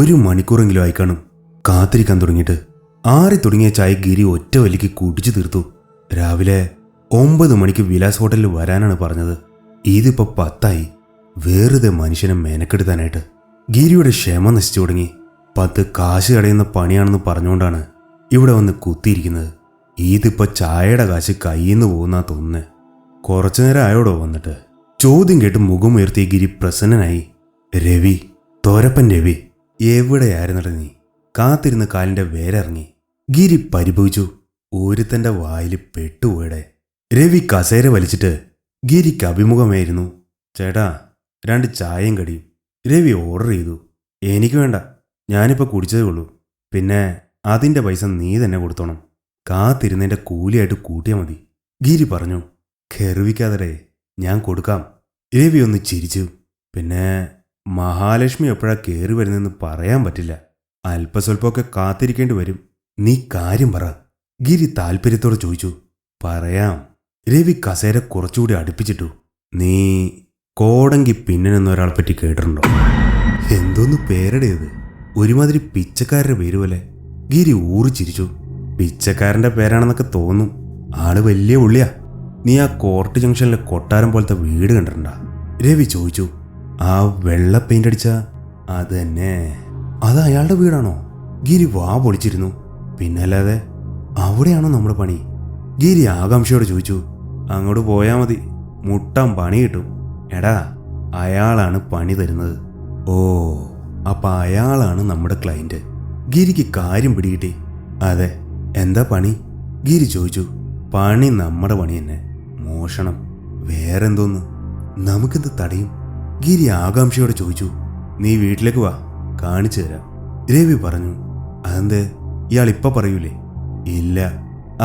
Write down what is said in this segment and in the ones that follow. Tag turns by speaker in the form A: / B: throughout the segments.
A: 1 മണിക്കൂറെങ്കിലും ആയിക്കാണും കാത്തിരിക്കാൻ തുടങ്ങിയിട്ട്. ആറി തുടങ്ങിയ ചായ ഗിരി ഒറ്റ വലിക്ക് കുടിച്ചു തീർത്തു. രാവിലെ 9 മണിക്ക് വിലാസ് ഹോട്ടലിൽ വരാനാണ് പറഞ്ഞത്. ഇതിപ്പോൾ 10 വെറുതെ മനുഷ്യനെ മെനക്കെടുത്താനായിട്ട്. ഗിരിയുടെ ക്ഷമ നശിച്ചു തുടങ്ങി. 10 കാശ് കടയുന്ന പണിയാണെന്ന് പറഞ്ഞുകൊണ്ടാണ് ഇവിടെ വന്ന് കുത്തിയിരിക്കുന്നത്. ഇതിപ്പോൾ ചായയുടെ കാശ് കയ്യിന്ന് പോകുന്നാ തോന്നുന്നേ. കുറച്ചു നേരം ആയോടോ വന്നിട്ട്? ചോദ്യം കേട്ട് മുഖമുയർത്തിയ ഗിരി പ്രസന്നനായി. രവി, തോരപ്പൻ രവി, എവിടെയായിരുന്നട നീ? കാത്തിരുന്ന് കാലിന്റെ വേരിറങ്ങി. ഗിരി പരിഭവിച്ചു. ഒരുത്തന്റെ വായിൽ പെട്ടുപോയടെ. രവി കസേര വലിച്ചിട്ട് ഗിരിക്ക് അഭിമുഖമായിരുന്നു. ചേട്ടാ, 2 ചായയും കടിയും. രവി ഓർഡർ ചെയ്തു. എനിക്ക് വേണ്ട, ഞാനിപ്പോൾ കുടിച്ചതേ ഉള്ളൂ. പിന്നെ അതിൻ്റെ പൈസ നീ തന്നെ കൊടുത്തോണം. കാത്തിരുന്നതിൻ്റെ കൂലിയായിട്ട് കൂട്ടിയാൽ മതി. ഗിരി പറഞ്ഞു. കെറുവിക്കാതെ, ഞാൻ കൊടുക്കാം. രവി ഒന്ന് ചിരിച്ചു. പിന്നെ മഹാലക്ഷ്മി എപ്പോഴാ കയറി വരുന്നതെന്ന് പറയാൻ പറ്റില്ല. അല്പസ്വല്പമൊക്കെ കാത്തിരിക്കേണ്ടി വരും. നീ കാര്യം പറ, ഗിരി താല്പര്യത്തോടെ ചോദിച്ചു. പറയാം. രവി കസേര കുറച്ചുകൂടി അടുപ്പിച്ചിട്ടു. നീ കോടങ്കി പിന്നനെന്നൊരാളെ പറ്റി കേട്ടിട്ടുണ്ടോ? എന്തോന്ന് പേരടേത്? ഒരുമാതിരി പിച്ചക്കാരുടെ പേര് പോലെ. ഗിരി ഊറിച്ചിരിച്ചു. പിച്ചക്കാരൻ്റെ പേരാണെന്നൊക്കെ തോന്നും. ആള് വലിയ ഉള്ളിയാ. നീ ആ കോർട്ട് ജംഗ്ഷനിലെ കൊട്ടാരം പോലത്തെ വീട് കണ്ടിട്ടുണ്ടാ? രവി ചോദിച്ചു. ആ വെള്ള പെയിന്റ് അടിച്ച അത് തന്നെ. അത് അയാളുടെ വീടാണോ? ഗിരി വാ പൊളിച്ചിരുന്നു. പിന്നല്ലാതെ അവിടെയാണോ നമ്മുടെ പണി? ഗിരി ആകാംക്ഷയോട് ചോദിച്ചു. അങ്ങോട്ട് പോയാൽ മതി, മുട്ടാൻ പണി കിട്ടും. എടാ, അയാളാണ് പണി തരുന്നത്. ഓ, അപ്പം അയാളാണ് നമ്മുടെ ക്ലയന്റ്. ഗിരിക്ക് കാര്യം പിടികിട്ടി. അതെ, എന്താ പണി? ഗിരി ചോദിച്ചു. പണി നമ്മുടെ പണി തന്നെ, മോഷണം. വേറെന്തോന്ന്? നമുക്കെന്ത് തടയും? ഗിരി ആകാംക്ഷയോടെ ചോദിച്ചു. നീ വീട്ടിലേക്ക് വാ, കാണിച്ചു തരാം. രവി പറഞ്ഞു. അതെന്തേ, ഇയാൾ ഇപ്പം പറയൂലേ? ഇല്ല,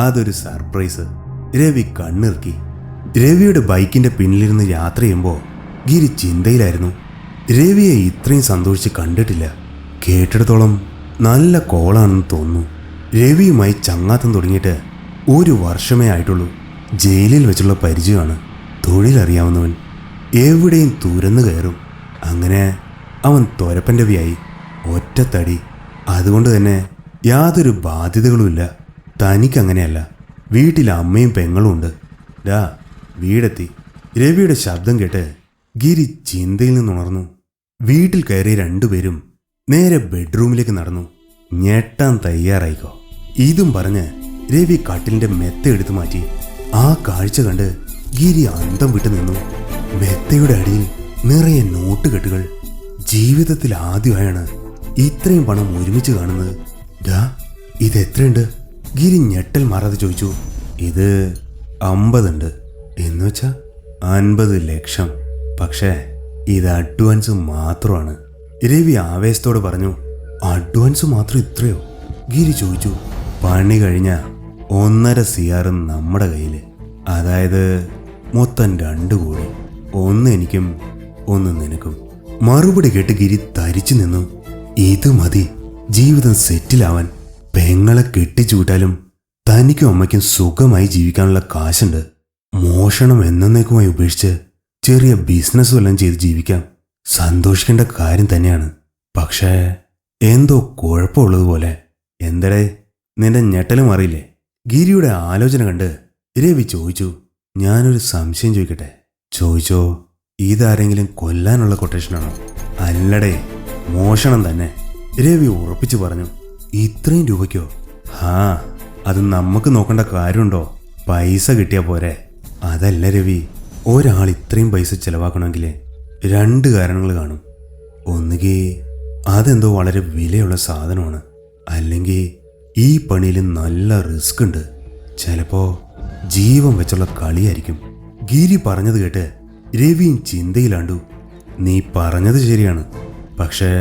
A: അതൊരു സർപ്രൈസ്. രവി കണ്ണിറുക്കി. രവിയുടെ ബൈക്കിന്റെ പിന്നിലിരുന്ന് യാത്ര ചെയ്യുമ്പോൾ ഗിരി ചിന്തയിലായിരുന്നു. രവിയെ ഇത്രയും സന്തോഷിച്ച് കണ്ടിട്ടില്ല. കേട്ടിടത്തോളം നല്ല കോളാണെന്ന് തോന്നുന്നു. രവിയുമായി ചങ്ങാത്തം തുടങ്ങിയിട്ട് 1 വർഷമേ ആയിട്ടുള്ളൂ. ജയിലിൽ വെച്ചുള്ള പരിചയമാണ്. തൊഴിലറിയാവുന്നവൻ, എവിടെയും തുരന്നു കയറും. അങ്ങനെ അവൻ തോരപ്പൻ രവിയായി. ഒറ്റത്തടി. അതുകൊണ്ട് തന്നെ യാതൊരു ബാധ്യതകളുമില്ല. തനിക്കങ്ങനെയല്ല. വീട്ടിൽ അമ്മയും പെങ്ങളും ഉണ്ട്. ഡാ, വീടെത്തി. രവിയുടെ ശബ്ദം കേട്ട് ഗിരി ചിന്തയിൽ നിന്നുണർന്നു. വീട്ടിൽ കയറിയ 2 പേരും നേരെ ബെഡ്റൂമിലേക്ക് നടന്നു. ഞെട്ടാൻ തയ്യാറായിക്കോ. ഇതും പറഞ്ഞ് രവി കട്ടിലിന്റെ മെത്ത എടുത്തു മാറ്റി. ആ കാഴ്ച കണ്ട് ഗിരി അന്തം വിട്ടു നിന്നു. മെത്തയുടെ അടിയിൽ നിറയെ നോട്ടുകെട്ടുകൾ. ജീവിതത്തിൽ ആദ്യമായാണ് ഇത്രയും പണം ഒരുമിച്ച് കാണുന്നത്. ഡാ, ഇതെത്രയുണ്ട്? ഗിരി ഞെട്ടൽ മാറാതെ ചോദിച്ചു. ഇത് 50 ഉണ്ട്. എന്നുവെച്ചാ 50 ലക്ഷം. പക്ഷേ ഇത് അഡ്വാൻസ് മാത്രമാണ്. രവി ആവേശത്തോട് പറഞ്ഞു. അഡ്വാൻസ് മാത്രം ഇത്രയോ? ഗിരി ചോദിച്ചു. പണി കഴിഞ്ഞ 1.5 CR നമ്മുടെ കയ്യിൽ. അതായത് മൊത്തം 2 കോടി. 1 എനിക്കും 1 നിനക്കും. മറുപടി കേട്ട് ഗിരി തരിച്ചു നിന്നു. ഇത് മതി ജീവിതം സെറ്റിലാവാൻ. പെങ്ങളെ കെട്ടിച്ചൂട്ടാലും തനിക്കും അമ്മയ്ക്കും സുഖമായി ജീവിക്കാനുള്ള കാശുണ്ട്. മോഷണം എന്നേക്കുമായി ഉപേക്ഷിച്ച് ചെറിയ ബിസിനസ്സും എല്ലാം ചെയ്ത് ജീവിക്കാം. സന്തോഷിക്കേണ്ട കാര്യം തന്നെയാണ്. പക്ഷേ എന്തോ കുഴപ്പമുള്ളതുപോലെ. എന്തടേ, നിന്റെ ഞെട്ടലും അറിയില്ലേ? ഗിരിയുടെ ആലോചന കണ്ട് രവി ചോദിച്ചു. ഞാനൊരു സംശയം ചോദിക്കട്ടെ? ചോദിച്ചോ. ഇതാരെങ്കിലും കൊല്ലാനുള്ള കൊട്ടേഷനാണോ? അല്ലടേ, മോഷണം തന്നെ. രവി ഉറപ്പിച്ചു പറഞ്ഞു. ഇത്രയും രൂപയ്ക്കോ? ഹാ, അത് നമുക്ക് നോക്കേണ്ട കാര്യമുണ്ടോ? പൈസ കിട്ടിയാൽ പോരെ. അതല്ല രവി, ഒരാൾ ഇത്രയും പൈസ ചെലവാക്കണമെങ്കിൽ 2 കാരണങ്ങൾ കാണും. ഒന്നുകിൽ അതെന്തോ വളരെ വിലയുള്ള സാധനമാണ്, അല്ലെങ്കിൽ ഈ പണിയിൽ നല്ല റിസ്ക് ഉണ്ട്. ചിലപ്പോൾ ജീവൻ വെച്ചുള്ള കളിയായിരിക്കും. ഗിരി പറഞ്ഞത് കേട്ട് രവിയും ചിന്തയിലാണ്ടു. നീ പറഞ്ഞത് ശരിയാണ്. പക്ഷേ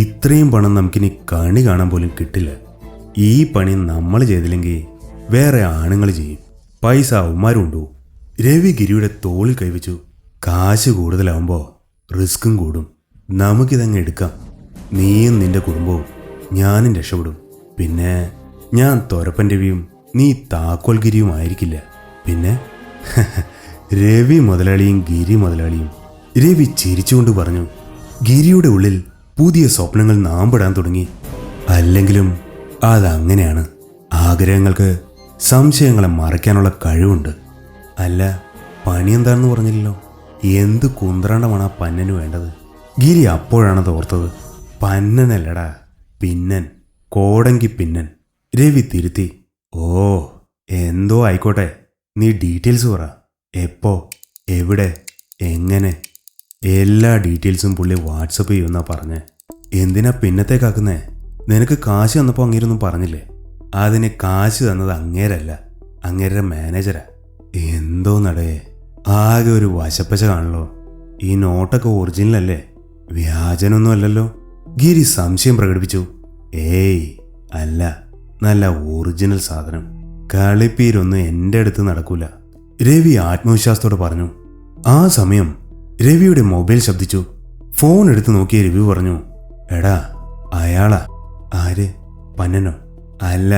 A: ഇത്രയും പണം നമുക്കിനി കണി കാണാൻ പോലും കിട്ടില്ല. ഈ പണി നമ്മൾ ചെയ്തില്ലെങ്കിൽ വേറെ ആണുങ്ങൾ ചെയ്യും. പൈസ അവന്മാരും ഉണ്ടോ? രവി ഗിരിയുടെ തോളിൽ കൈവച്ചു. കാശ് കൂടുതലാവുമ്പോൾ റിസ്ക്കും കൂടും. നമുക്കിതങ്ങ് എടുക്കാം. നീയും നിന്റെ കുടുംബവും ഞാനും രക്ഷപ്പെടും. പിന്നെ ഞാൻ തോരപ്പൻ രവിയും നീ താക്കോൽ ഗിരിയും ആയിരിക്കില്ല. പിന്നെ രവി മുതലാളിയും ഗിരി മുതലാളിയും. രവി ചിരിച്ചുകൊണ്ട് പറഞ്ഞു. ഗിരിയുടെ ഉള്ളിൽ പുതിയ സ്വപ്നങ്ങൾ നാമ്പിടാൻ തുടങ്ങി. അല്ലെങ്കിലും അതങ്ങനെയാണ്. ആഗ്രഹങ്ങൾക്ക് സംശയങ്ങളെ മറയ്ക്കാനുള്ള കഴിവുണ്ട്. അല്ല, പണി എന്താണെന്ന് പറഞ്ഞില്ലല്ലോ. എന്ത് കുന്ത്രാണ്ടമാണ് ആ പന്നന് വേണ്ടത്? ഗിരി അപ്പോഴാണ് തോർത്തത്. പന്നനല്ലടാ, പിന്നൻ, കോടങ്കി പിന്നൻ. രവി തിരുത്തി. ഓ, എന്തോ ആയിക്കോട്ടെ, നീ ഡീറ്റെയിൽസ് പറ. എപ്പോ, എവിടെ, എങ്ങനെ? എല്ലാ ഡീറ്റെയിൽസും പുള്ളി വാട്സപ്പ് ചെയ്യുമെന്നാ പറഞ്ഞേ. എന്തിനാ പിന്നത്തേക്കാക്കുന്നേ? നിനക്ക് കാശ് തന്നപ്പോൾ അങ്ങേരൊന്നും പറഞ്ഞില്ലേ? അതിന് കാശ് തന്നത് അങ്ങേരല്ല, അങ്ങേരുടെ മാനേജരാ. എന്തോ നടേ, ആകെ ഒരു വശപ്പശ കാണല്ലോ. ഈ നോട്ടൊക്കെ ഒറിജിനലല്ലേ, വ്യാജനൊന്നും അല്ലല്ലോ? ഗിരി സംശയം പ്രകടിപ്പിച്ചു. ഏയ് അല്ല, നല്ല ഒറിജിനൽ സാധനം. കളിപ്പീരൊന്നും എൻ്റെ അടുത്ത് നടക്കൂല, രവി ആത്മവിശ്വാസത്തോടെ പറഞ്ഞു. ആ സമയം രവിയുടെ മൊബൈൽ ശബ്ദിച്ചു. ഫോൺ എടുത്ത് നോക്കിയ രവി പറഞ്ഞു, എടാ അയാളാ. ആര്? പന്നനോ? അല്ല,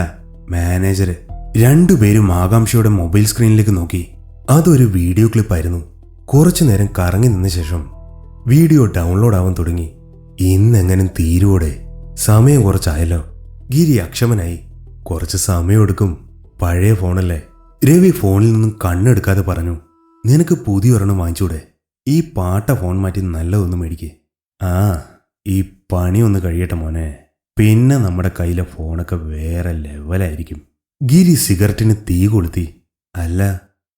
A: മാനേജര്. രണ്ടുപേരും ആകാംക്ഷയുടെ മൊബൈൽ സ്ക്രീനിലേക്ക് നോക്കി. അതൊരു വീഡിയോ ക്ലിപ്പായിരുന്നു. കുറച്ചു നേരം കറങ്ങി നിന്ന ശേഷം വീഡിയോ ഡൗൺലോഡ് ആവാൻ തുടങ്ങി. ഇന്നെങ്ങനെ തീരുവോടെ? സമയം കുറച്ചായല്ലോ. ഗിരി അക്ഷമനായി. കുറച്ച് സമയമെടുക്കും, പഴയ ഫോണല്ലേ. രവി ഫോണിൽ നിന്നും കണ്ണെടുക്കാതെ പറഞ്ഞു, നിനക്ക് പുതിയൊരെണ്ണം വാങ്ങിച്ചൂടെ? ഈ പാട്ട ഫോൺ മാറ്റി നല്ലതൊന്നും മേടിക്കേ. ആ, ഈ പണിയൊന്ന് കഴിയട്ടെ മോനെ, പിന്നെ നമ്മുടെ കയ്യിലെ ഫോണൊക്കെ വേറെ ലെവലായിരിക്കും. ഗിരി സിഗരറ്റിന് തീ കൊളുത്തി. അല്ല,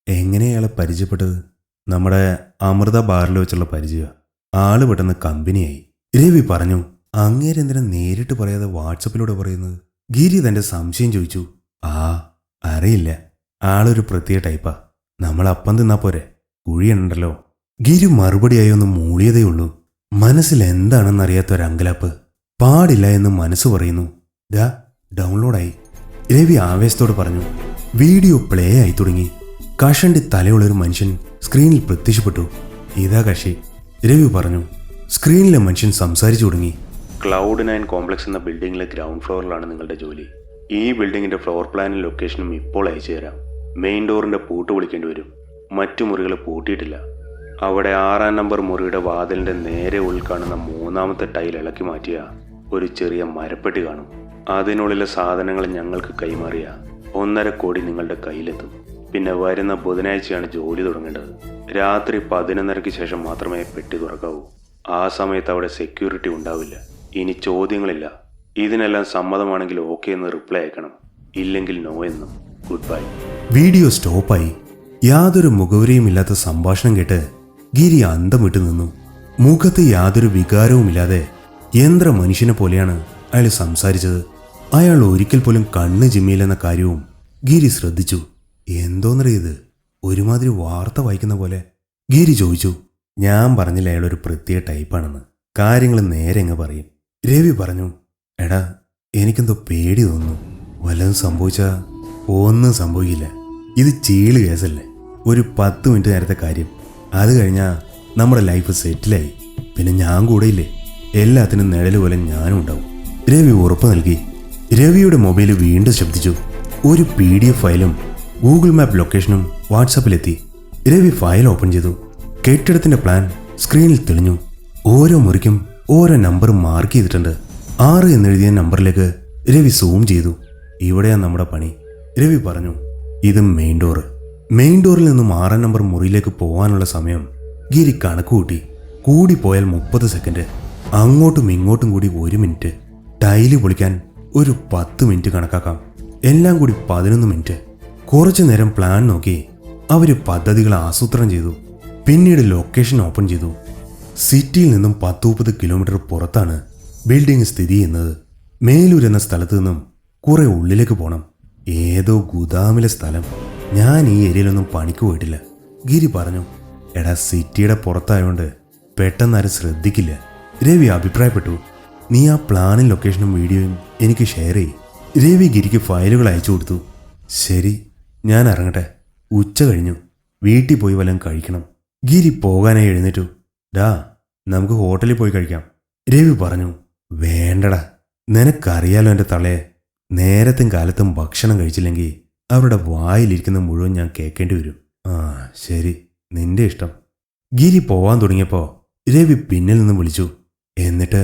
A: എങ്ങനെയാളെ പരിചയപ്പെട്ടത്? നമ്മുടെ അമൃത ബാറിൽ വെച്ചുള്ള പരിചയം. ആള് പെട്ടെന്ന് കമ്പനിയായി. രവി പറഞ്ഞു. അങ്ങേരെന്തിനാ നേരിട്ട് പറയാതെ വാട്സപ്പിലൂടെ പറയുന്നത്? ഗിരി തന്റെ സംശയം ചോദിച്ചു. ആ, അറിയില്ല, ആളൊരു പ്രത്യേക ടൈപ്പാ. നമ്മൾ അപ്പം തിന്നാ പോരെ, കുഴിയുണ്ടല്ലോ. ഗിരി മറുപടിയായി ഒന്ന് മൂളിയതേയുള്ളൂ. മനസ്സിൽ എന്താണെന്നറിയാത്തൊരങ്കലാപ്പ്. പാടില്ല എന്ന് മനസ്സ് പറയുന്നു. ദാ ഡൗൺലോഡായി, രവി ആവേശത്തോട് പറഞ്ഞു. വീഡിയോ പ്ലേ ആയി തുടങ്ങി. കഷണ്ടി തലയുള്ളൊരു മനുഷ്യൻ സ്ക്രീനിൽ പ്രത്യക്ഷപ്പെട്ടു. ഇതാ കക്ഷി, രവി പറഞ്ഞു. സ്ക്രീനിലെ മനുഷ്യൻ സംസാരിച്ചു തുടങ്ങി. Cloud9 കോംപ്ലക്സ് എന്ന ബിൽഡിംഗിലെ ഗ്രൗണ്ട് ഫ്ലോറിലാണ് നിങ്ങളുടെ ജോലി. ഈ ബിൽഡിങ്ങിന്റെ ഫ്ലോർ പ്ലാനും ലൊക്കേഷനും ഇപ്പോൾ അയച്ചു തരാം. മെയിൻ ഡോറിന്റെ പൂട്ട് വിളിക്കേണ്ടി വരും. മറ്റു മുറികൾ പൂട്ടിയിട്ടില്ല. അവിടെ 6-ാം നമ്പർ മുറിയുടെ വാതിലിന്റെ നേരെ ഉള്ളിൽ കാണുന്ന 3-ാമത്തെ ടൈൽ ഇളക്കി മാറ്റിയ ഒരു ചെറിയ മരപ്പെട്ടി കാണും. അതിനുള്ളിലെ സാധനങ്ങൾ ഞങ്ങൾക്ക് കൈമാറിയ 1.5 കോടി നിങ്ങളുടെ കയ്യിലെത്തും. പിന്നെ വരുന്ന ബുധനാഴ്ചയാണ് ജോലി തുടങ്ങേണ്ടത്. രാത്രി 11:30 ശേഷം മാത്രമേ പെട്ടി തുറക്കാവൂ. ആ സമയത്ത് അവിടെ സെക്യൂരിറ്റി ഉണ്ടാവില്ല. ഇനി ചോദ്യങ്ങളില്ല. ഇതിനെല്ലാം സമ്മതമാണെങ്കിൽ ഓക്കെ എന്ന് റിപ്ലൈ അയക്കണം, ഇല്ലെങ്കിൽ നോ എന്നും. Good bye. വീഡിയോ സ്റ്റോപ്പായി. യാതൊരു മുഖവരിയുമില്ലാത്ത സംഭാഷണം കേട്ട് ഗിരി അന്തം വിട്ടു നിന്നു. മുഖത്ത് യാതൊരു വികാരവുമില്ലാതെ യന്ത്ര മനുഷ്യനെ പോലെയാണ് അയാൾ സംസാരിച്ചത്. അയാൾ ഒരിക്കൽ പോലും കണ്ണ് ചിമ്മിയില്ലെന്ന കാര്യവും ഗിരി ശ്രദ്ധിച്ചു. എന്തോന്നറിയത്, ഒരുമാതിരി വാർത്ത വായിക്കുന്ന പോലെ. ഗിരി ചോദിച്ചു. ഞാൻ പറഞ്ഞില്ല അയാളൊരു പ്രത്യേക ടൈപ്പാണെന്ന്. കാര്യങ്ങൾ നേരെ അങ്ങ് പറയും. രവി പറഞ്ഞു. എടാ, എനിക്കെന്തോ പേടി തോന്നുന്നു. വല്ലതും സംഭവിച്ചാ? ഒന്നും സംഭവിക്കില്ല. ഇത് ചീള് കേസല്ലേ, ഒരു 10 മിനിറ്റ് നേരത്തെ കാര്യം. അത് കഴിഞ്ഞാൽ നമ്മുടെ ലൈഫ് സെറ്റിലായി. പിന്നെ ഞാൻ കൂടെയില്ലേ, എല്ലാത്തിനും നിഴല് പോലെ ഞാനും ഉണ്ടാവും. രവി ഉറപ്പ് നൽകി. രവിയുടെ മൊബൈൽ വീണ്ടും ശബ്ദിച്ചു. ഒരു PDF ഫയലും ഗൂഗിൾ മാപ്പ് ലൊക്കേഷനും വാട്സാപ്പിലെത്തി. രവി ഫയൽ ഓപ്പൺ ചെയ്തു. കെട്ടിടത്തിന്റെ പ്ലാൻ സ്ക്രീനിൽ തെളിഞ്ഞു. ഓരോ മുറിക്കും ഓരോ നമ്പർ മാർക്ക് ചെയ്തിട്ടുണ്ട്. 6 എന്നെഴുതിയ നമ്പറിലേക്ക് രവി സൂം ചെയ്തു. ഇവിടെയാണ് നമ്മുടെ പണി, രവി പറഞ്ഞു. ഇത് മെയിൻ ഡോറ്. മെയിൻ ഡോറിൽ നിന്നും 6-ാം നമ്പർ മുറിയിലേക്ക് പോകാനുള്ള സമയം ഗിരി കണക്കുകൂട്ടി. കൂടിപ്പോയാൽ 30 സെക്കൻഡ്. അങ്ങോട്ടും ഇങ്ങോട്ടും കൂടി 1 മിനിറ്റ്. ടൈല് പൊളിക്കാൻ ഒരു 10 മിനിറ്റ് കണക്കാക്കാം. എല്ലാം കൂടി 11 മിനിറ്റ്. കുറച്ചു നേരം പ്ലാൻ നോക്കി അവര് പദ്ധതികൾ ആസൂത്രണം ചെയ്തു. പിന്നീട് ലൊക്കേഷൻ ഓപ്പൺ ചെയ്തു. സിറ്റിയിൽ നിന്നും 10-30 കിലോമീറ്റർ പുറത്താണ് ബിൽഡിംഗ് സ്ഥിതി ചെയ്യുന്നത്. മേലൂർ എന്ന സ്ഥലത്ത് നിന്നും കുറെ ഉള്ളിലേക്ക് പോകണം. ഏതോ ഗുദാമിലെ സ്ഥലം. ഞാൻ ഈ ഏരിയയിലൊന്നും പണിക്ക് പോയിട്ടില്ല, ഗിരി പറഞ്ഞു. എടാ, സിറ്റിയുടെ പുറത്തായോണ്ട് പെട്ടെന്നാരും ശ്രദ്ധിക്കില്ല, രവി അഭിപ്രായപ്പെട്ടു. നീ ആ പ്ലാനും ലൊക്കേഷനും വീഡിയോയും എനിക്ക് ഷെയർ ചെയ്യും. രവി ഗിരിക്ക് ഫയലുകൾ അയച്ചു കൊടുത്തു. ശരി, ഞാൻ ഇറങ്ങട്ടെ. ഉച്ച കഴിഞ്ഞു, വീട്ടിൽ പോയി വല്ലതും കഴിക്കണം. ഗിരി പോകാനായി എഴുന്നേറ്റു. ഡാ, നമുക്ക് ഹോട്ടലിൽ പോയി കഴിക്കാം, രവി പറഞ്ഞു. വേണ്ടടാ, നിനക്കറിയാലോ എൻ്റെ തളയെ. നേരത്തും കാലത്തും ഭക്ഷണം കഴിച്ചില്ലെങ്കിൽ അവരുടെ വായിലിരിക്കുന്ന മുഴുവൻ ഞാൻ കേൾക്കേണ്ടി വരും. ആ ശരി, നിന്റെ ഇഷ്ടം. ഗിരി പോവാൻ തുടങ്ങിയപ്പോൾ രവി പിന്നിൽ നിന്ന് വിളിച്ചു. എന്നിട്ട്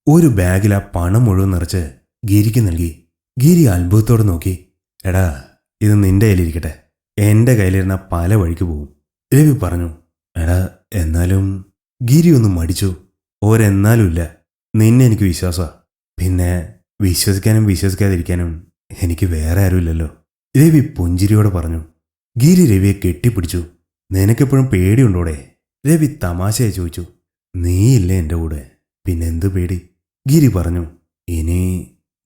A: ഒരു ബാഗിൽ ആ പണം മുഴുവൻ നിറച്ച് ഗിരിക്ക് നൽകി. ഗിരി അത്ഭുതത്തോടെ നോക്കി. എടാ, ഇത് നിന്റെ കയ്യിലിരിക്കട്ടെ, എന്റെ കയ്യിലിരുന്ന പല വഴിക്ക് പോവും, രവി പറഞ്ഞു. എടാ, എന്നാലും ഗിരി ഒന്നും മടിച്ചു. ഒരെന്നാലും ഇല്ല, നിന്നെ എനിക്ക് വിശ്വാസമാണ്. പിന്നെ വിശ്വസിക്കാനും വിശ്വസിക്കാതിരിക്കാനും എനിക്ക് വേറെ ആരുമില്ലല്ലോ, രവി പുഞ്ചിരിയോടെ പറഞ്ഞു. ഗിരി രവിയെ കെട്ടിപ്പിടിച്ചു. നിനക്കെപ്പോഴും പേടിയുണ്ടോടെ? രവി തമാശയായി ചോദിച്ചു. നീയില്ലേ എൻ്റെ കൂടെ, പിന്നെന്ത് പേടി? ഗിരി പറഞ്ഞു. ഇനി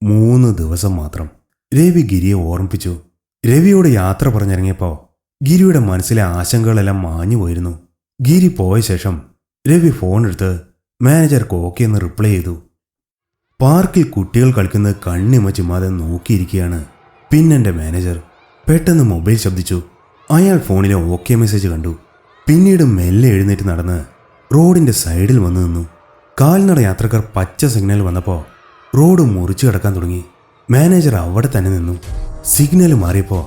A: 3 ദിവസം മാത്രം, രവി ഗിരിയെ ഓർമ്മിപ്പിച്ചു. രവിയോട് യാത്ര പറഞ്ഞിറങ്ങിയപ്പോൾ ഗിരിയുടെ മനസ്സിലെ ആശങ്കകളെല്ലാം മാഞ്ഞു പോയിരുന്നു. ഗിരി പോയ ശേഷം രവി ഫോൺ എടുത്ത് മാനേജർക്ക് ഓക്കെ എന്ന് റിപ്ലൈ ചെയ്തു. പാർക്കിൽ കുട്ടികൾ കളിക്കുന്നത് കണ്ണിമ ചിമ്മാതെ നോക്കിയിരിക്കുകയാണ് പിന്നെൻ്റെ മാനേജർ. പെട്ടെന്ന് മൊബൈൽ ശബ്ദിച്ചു. അയാൾ ഫോണിലെ ഓക്കെ മെസ്സേജ് കണ്ടു. പിന്നീട് മെല്ലെ എഴുന്നേറ്റ് നടന്ന് റോഡിൻ്റെ സൈഡിൽ വന്നു നിന്നു. കാൽനട യാത്രക്കാർ പച്ച സിഗ്നൽ വന്നപ്പോൾ റോഡ് മുറിച്ചു കിടക്കാൻ തുടങ്ങി. മാനേജർ അവിടെ തന്നെ നിന്നു. സിഗ്നൽ മാറിയപ്പോൾ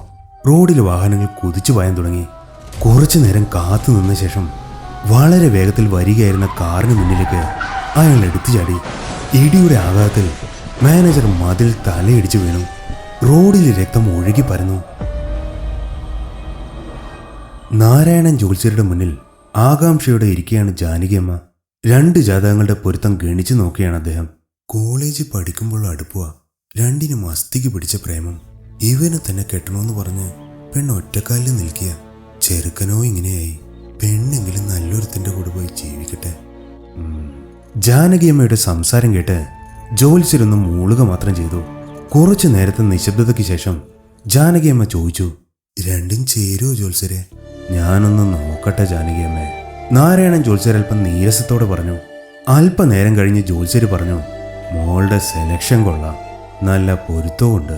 A: റോഡിൽ വാഹനങ്ങൾ കുതിച്ചു പായാൻ തുടങ്ങി. കുറച്ചു നേരം കാത്തു നിന്ന ശേഷം വളരെ വേഗത്തിൽ വരികയായിരുന്ന കാറിന് മുന്നിലേക്ക് അയാൾ എടുത്തു ചാടി. ഇടിയുടെ ആഘാതത്തിൽ മാനേജർ മതിൽ തലയിടിച്ചു വീണു. റോഡിൽ രക്തം ഒഴുകി പരന്നു. നാരായണൻ ജ്യോത്സ്യരുടെ മുന്നിൽ ആകാംക്ഷയോടെ ഇരിക്കുകയാണ് ജാനകിയമ്മ. 2 ജാതകങ്ങളുടെ പൊരുത്തം ഗണിച്ചു നോക്കിയാണ് അദ്ദേഹം. കോളേജിൽ പഠിക്കുമ്പോൾ അടുപ്പുക, 2നും അസ്ഥിക്ക് പിടിച്ച പ്രേമം. ഇവനെ തന്നെ കെട്ടണമെന്ന് പറഞ്ഞ് പെണ്ണ് ഒറ്റക്കാലിൽ നിൽക്കുക. ചെറുക്കനോ ഇങ്ങനെയായി, പെണ്ണെങ്കിലും നല്ലൊരുത്തിൻ്റെ കൂടെ പോയി ജീവിക്കട്ടെ. ജാനകിയമ്മയുടെ സംസാരം കേട്ട് ജ്യോത്സ്യരൊന്നും മൂളുക മാത്രം ചെയ്തു. കുറച്ചു നേരത്തെ നിശബ്ദതയ്ക്ക് ശേഷം ജാനകിയമ്മ ചോദിച്ചു. 2ഉം ചേരുവോ ജ്യോത്സ്യരെ? ഞാനൊന്ന് നോക്കട്ടെ ജാനകിയമ്മേ, നാരായണൻ ജ്യോത്സ്യർ അല്പം നീരസത്തോടെ പറഞ്ഞു. അല്പനേരം കഴിഞ്ഞ് ജ്യോത്സ്യർ പറഞ്ഞു. മോളുടെ സെലക്ഷൻ കൊള്ളാം, നല്ല പൊരുത്തമുണ്ട്.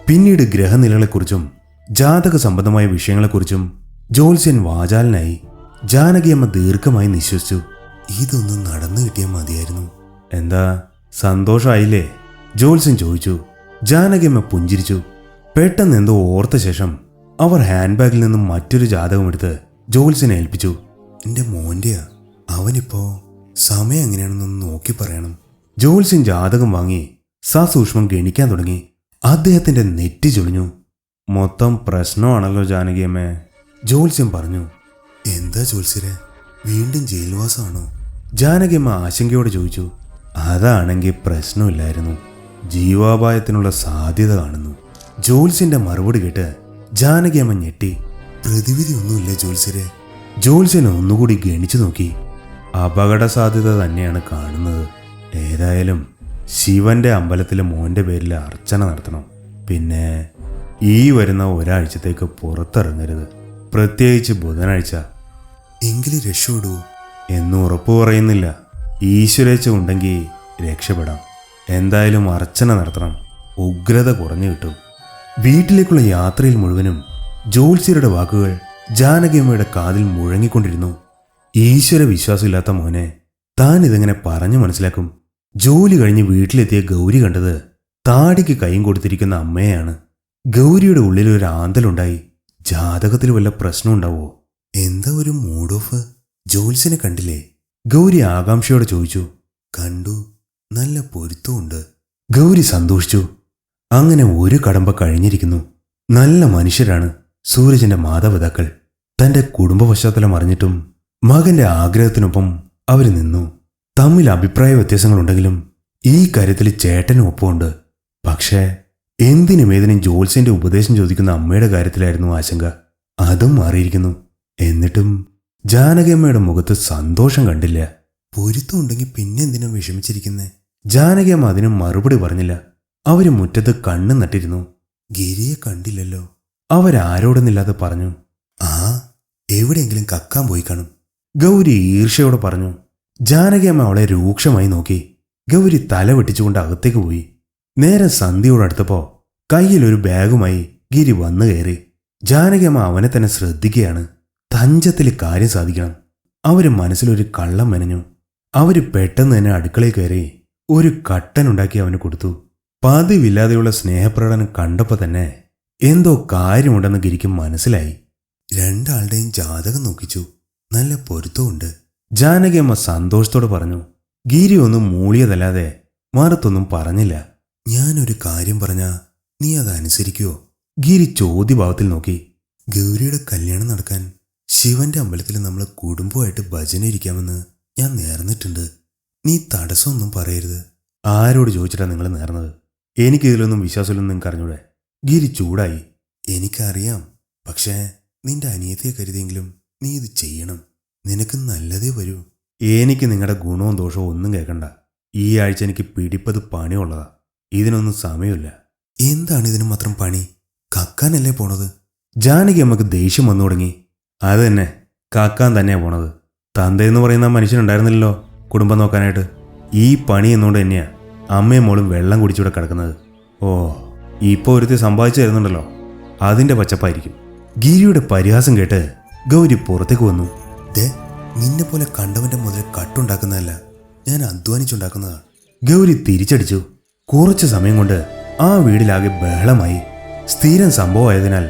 A: പിന്നീട് ഗ്രഹനിലകളെക്കുറിച്ചും ജാതക സംബന്ധമായ വിഷയങ്ങളെക്കുറിച്ചും ജ്യോത്സ്യൻ വാചാലനായി. ജാനകിയമ്മ ദീർഘമായി നിശ്വസിച്ചു. ഇതൊന്നും നടന്നു കിട്ടിയാൽ മതിയായിരുന്നു. എന്താ, സന്തോഷമായില്ലേ? ജ്യോത്സ്യൻ ചോദിച്ചു. ജാനകിയമ്മ പുഞ്ചിരിച്ചു. പെട്ടെന്ന് എന്തോ ഓർത്ത ശേഷം അവർ ഹാൻഡ് ബാഗിൽ നിന്നും മറ്റൊരു ജാതകം എടുത്ത് ജ്യോത്സ്യനെ ഏൽപ്പിച്ചു. എൻ്റെ മോൻ്റെയാ, അവനിപ്പോ സമയം എങ്ങനെയാണെന്നൊന്ന് നോക്കി പറയണം. ജ്യോത്സ്യൻ ജാതകം വാങ്ങി സസൂക്ഷ്മം ഗണിക്കാൻ തുടങ്ങി. അദ്ദേഹത്തിന്റെ നെറ്റി ചൊളിഞ്ഞു. മൊത്തം പ്രശ്നമാണല്ലോ ജാനകിയമ്മേ, ജ്യോത്സ്യൻ പറഞ്ഞു. എന്താ ജ്യോത്സ്യരെ, വീണ്ടും ജയിൽവാസമാണോ? ജാനകിയമ്മ ആശങ്കയോടെ ചോദിച്ചു. അതാണെങ്കിൽ പ്രശ്നമില്ലായിരുന്നു, ജീവാപായത്തിനുള്ള സാധ്യത കാണുന്നു. ജ്യോത്സ്യന്റെ മറുപടി കേട്ട് ജാനകിയമ്മ ഞെട്ടി. പ്രതിവിധി ഒന്നുമില്ല ജ്യോത്സ്യരെ? ജ്യോത്സ്യൻ ഒന്നുകൂടി ഗണിച്ചു നോക്കി. അപകട സാധ്യത തന്നെയാണ് കാണുന്നത്. ഏതായാലും ശിവന്റെ അമ്പലത്തിലെ മോന്റെ പേരിൽ അർച്ചന നടത്തണം. പിന്നെ ഈ വരുന്ന ഒരാഴ്ചത്തേക്ക് പുറത്തിറങ്ങരുത്, പ്രത്യേകിച്ച് ബുധനാഴ്ച. എങ്കിലും രക്ഷപ്പെടൂ എന്ന് ഉറപ്പു പറയുന്നില്ല. ഈശ്വരേച്ഛ ഉണ്ടെങ്കിൽ രക്ഷപ്പെടാം. എന്തായാലും അർച്ചന നടത്തണം, ഉഗ്രത കുറഞ്ഞു കിട്ടും. വീട്ടിലേക്കുള്ള യാത്രയിൽ മുഴുവനും ജ്യോത്സ്യരുടെ വാക്കുകൾ ജാനകിയമ്മയുടെ കാതിൽ മുഴങ്ങിക്കൊണ്ടിരുന്നു. ഈശ്വര വിശ്വാസമില്ലാത്ത മോനെ താൻ ഇതെങ്ങനെ പറഞ്ഞു മനസ്സിലാക്കും? ജോലി കഴിഞ്ഞ് വീട്ടിലെത്തിയ ഗൗരി കണ്ടത് താടിക്ക് കൈയും കൊടുത്തിരിക്കുന്ന അമ്മയെയാണ്. ഗൗരിയുടെ ഉള്ളിൽ ഒരു ആന്തലുണ്ടായി. ജാതകത്തിൽ വല്ല പ്രശ്നം ഉണ്ടാവോ? എന്താ ഒരു മൂഡ് ഓഫ്? ജ്യോത്സ്യനെ കണ്ടില്ലേ? ഗൗരി ആകാംക്ഷയോടെ ചോദിച്ചു. കണ്ടു, നല്ല പൊരുത്തമുണ്ട്. ഗൗരി സന്തോഷിച്ചു. അങ്ങനെ ഒരു കടമ്പ കഴിഞ്ഞിരിക്കുന്നു. നല്ല മനുഷ്യരാണ് സൂരജിന്റെ മാതാപിതാക്കൾ. തന്റെ കുടുംബ പശ്ചാത്തലം അറിഞ്ഞിട്ടും മകന്റെ ആഗ്രഹത്തിനൊപ്പം അവർ നിന്നു. തമ്മിൽ അഭിപ്രായ വ്യത്യാസങ്ങളുണ്ടെങ്കിലും ഈ കാര്യത്തിൽ ചേട്ടനും ഒപ്പമുണ്ട്. പക്ഷേ എന്തിനും ഏതിനും ജ്യോത്സ്യന്റെ ഉപദേശം ചോദിക്കുന്ന അമ്മയുടെ കാര്യത്തിലായിരുന്നു ആശങ്ക. അതും മാറിയിരിക്കുന്നു. എന്നിട്ടും ജാനകിയമ്മയുടെ മുഖത്ത് സന്തോഷം കണ്ടില്ല. പൊരുത്തമുണ്ടെങ്കിൽ പിന്നെ എന്തിനാ വിഷമിച്ചിരിക്കുന്നേ? ജാനകിയമ്മ അതിന് മറുപടി പറഞ്ഞില്ല. അവര് മുറ്റത്ത് കണ്ണു നട്ടിരുന്നു. ഗിരിയെ കണ്ടില്ലല്ലോ, അവരാരോടൊന്നില്ലാതെ പറഞ്ഞു. ആ, എവിടെയെങ്കിലും കക്കാൻ പോയി കാണും, ഗൗരി ഈർഷ്യയോടെ പറഞ്ഞു. ജാനകിയമ്മ അവളെ രൂക്ഷമായി നോക്കി. ഗൗരി തല വെട്ടിച്ചുകൊണ്ട് അകത്തേക്ക് പോയി. നേരെ സന്ധ്യയോടടുത്തപ്പോ കയ്യിലൊരു ബാഗുമായി ഗിരി വന്നു കയറി. ജാനകിയമ്മ അവനെ തന്നെ ശ്രദ്ധിക്കുകയാണ്. തഞ്ചത്തിൽ കാര്യം സാധിക്കണം. അവര് മനസ്സിലൊരു കള്ളം മെനഞ്ഞു. അവര് പെട്ടെന്ന് തന്നെ അടുക്കളയിൽ കയറി ഒരു കട്ടനുണ്ടാക്കി അവന് കൊടുത്തു. പതിവില്ലാതെയുള്ള സ്നേഹപ്രകടനം കണ്ടപ്പോൾ തന്നെ എന്തോ കാര്യമുണ്ടെന്ന് ഗിരിക്ക് മനസ്സിലായി. 2 ആളുടെയും ജാതകം നോക്കിച്ചു, നല്ല പൊരുത്തമുണ്ട്. ജാനകിയമ്മ സന്തോഷത്തോടെ പറഞ്ഞു. ഗിരി ഒന്നും മൂളിയതല്ലാതെ മറുത്തൊന്നും പറഞ്ഞില്ല. ഞാനൊരു കാര്യം പറഞ്ഞാ നീ അതനുസരിക്കുവോ? ഗിരി ചോദ്യഭാവത്തിൽ നോക്കി. ഗൗരിയുടെ കല്യാണം നടക്കാൻ ശിവന്റെ അമ്പലത്തിൽ നമ്മൾ കുടുംബമായിട്ട് ഭജന ഇരിക്കാമെന്ന് ഞാൻ നേർന്നിട്ടുണ്ട്. നീ തടസ്സമൊന്നും പറയരുത്. ആരോട് ചോദിച്ചിട്ടാ നിങ്ങൾ നേർന്നത്? എനിക്കിതിലൊന്നും വിശ്വാസമില്ലെന്ന് നിങ്ങൾക്ക് അറിഞ്ഞൂടെ? ഗിരി ചൂടായി. എനിക്കറിയാം, പക്ഷേ നിന്റെ അനിയത്തെ കരുതിയെങ്കിലും നീ ഇത് ചെയ്യണം. നിനക്ക് നല്ലതേ വരൂ. എനിക്ക് നിങ്ങളുടെ ഗുണവും ദോഷവും ഒന്നും കേൾക്കണ്ട. ഈ ആഴ്ച എനിക്ക് പിടിപ്പത് പണിയുള്ളതാ. ഇതിനൊന്നും സമയമില്ല. എന്താണ് ഇതിന് മാത്രം പണി? കക്കാനല്ലേ പോണത്? ജാനകി അമ്മക്ക് ദേഷ്യം വന്നു തുടങ്ങി. അത് തന്നെ, കാക്കാൻ തന്നെയാ പോണത്. തന്തയെന്ന് പറയുന്ന മനുഷ്യനുണ്ടായിരുന്നില്ലല്ലോ കുടുംബം നോക്കാനായിട്ട്. ഈ പണി എന്നുകൊണ്ട് തന്നെയാ അമ്മയും മോളും വെള്ളം കുടിച്ചിവിടെ കിടക്കുന്നത്. ഓ, ഇപ്പോൾ ഒരുത്തി സമ്പാദിച്ചു തരുന്നുണ്ടല്ലോ, അതിൻ്റെ പച്ചപ്പായിരിക്കും. ഗിരിയുടെ പരിഹാസം കേട്ട് ഗൗരി പുറത്തേക്ക് വന്നു. ദേ, നിന്നെ പോലെ കണ്ടവന്റെ മുതൽ കട്ടുണ്ടാക്കുന്നതല്ല, ഞാൻ അധ്വാനിച്ചുണ്ടാക്കുന്നതാ. ഗൗരി തിരിച്ചടിച്ചു. കുറച്ചു സമയം കൊണ്ട് ആ വീടിലാകെ ബഹളമായി. സ്ഥിരം സംഭവമായതിനാൽ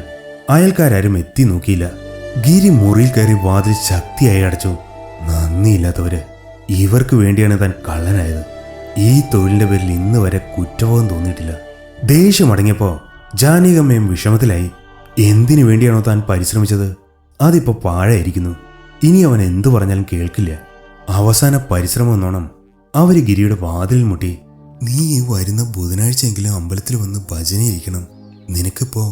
A: അയൽക്കാരും എത്തി നോക്കിയില്ല. ഗിരി മുറിയിൽ കയറി വാതിൽ ശക്തിയായി അടച്ചു. നന്ദിയില്ലാത്തവര്, ഇവർക്ക് വേണ്ടിയാണ് താൻ കള്ളനായത്. ഈ തൊഴിലിന്റെ പേരിൽ ഇന്ന് വരെ കുറ്റബോധം തോന്നിയിട്ടില്ല. ദേഷ്യമടങ്ങിയപ്പോ ജാനകിയമ്മയും വിഷമത്തിലായി. എന്തിനു വേണ്ടിയാണോ താൻ പരിശ്രമിച്ചത്, അതിപ്പോ പാഴായിരിക്കുന്നു. ഇനി അവൻ എന്തു പറഞ്ഞാലും കേൾക്കില്ല. അവസാന പരിശ്രമം എന്നോണം അവര് ഗിരിയുടെ വാതിലിൽ മുട്ടി. നീ വരുന്ന ബുധനാഴ്ചയെങ്കിലും അമ്പലത്തിൽ വന്ന് ഭജന ഇരിക്കണം. നിനക്കിപ്പോ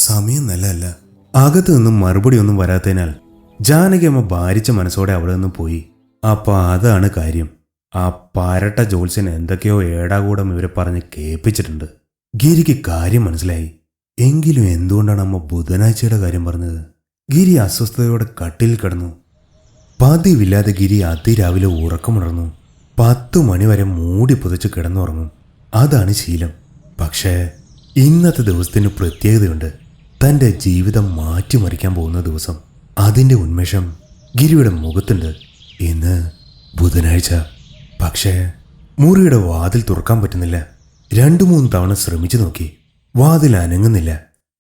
A: സമയം നല്ലതല്ല. അകത്തു നിന്നും മറുപടി ഒന്നും വരാത്തതിനാൽ ജാനകിയമ്മ ഭാരിച്ച മനസ്സോടെ അവിടെ നിന്നും പോയി. അപ്പൊ അതാണ് കാര്യം. ആ പാരട്ട ജോത്സ്യൻ എന്തൊക്കെയോ ഏടാകൂടം ഇവരെ പറഞ്ഞ് കേൾപ്പിച്ചിട്ടുണ്ട്. ഗിരിക്ക് കാര്യം മനസ്സിലായി. എങ്കിലും എന്തുകൊണ്ടാണ് അമ്മ ബുധനാഴ്ചയുടെ കാര്യം പറഞ്ഞത്? ഗിരി അസ്വസ്ഥതയോടെ കട്ടിൽ കിടന്നു. പതിവില്ലാതെ ഗിരി അതിരാവിലെ ഉറക്കമുണർന്നു. 10 മണിവരെ മൂടി പുതച്ച് കിടന്നുറങ്ങും. അതാണ് ശീലം. പക്ഷേ ഇന്നത്തെ ദിവസത്തിന് പ്രത്യേകതയുണ്ട്. തൻ്റെ ജീവിതം മാറ്റിമറിക്കാൻ പോകുന്ന ദിവസം. അതിൻ്റെ ഉന്മേഷം ഗിരിയുടെ മുഖത്തുണ്ട്. ഇന്ന് ബുധനാഴ്ച. പക്ഷേ മുറിയുടെ വാതിൽ തുറക്കാൻ പറ്റുന്നില്ല. 2-3 തവണ ശ്രമിച്ചു നോക്കി. വാതിൽ അനങ്ങുന്നില്ല.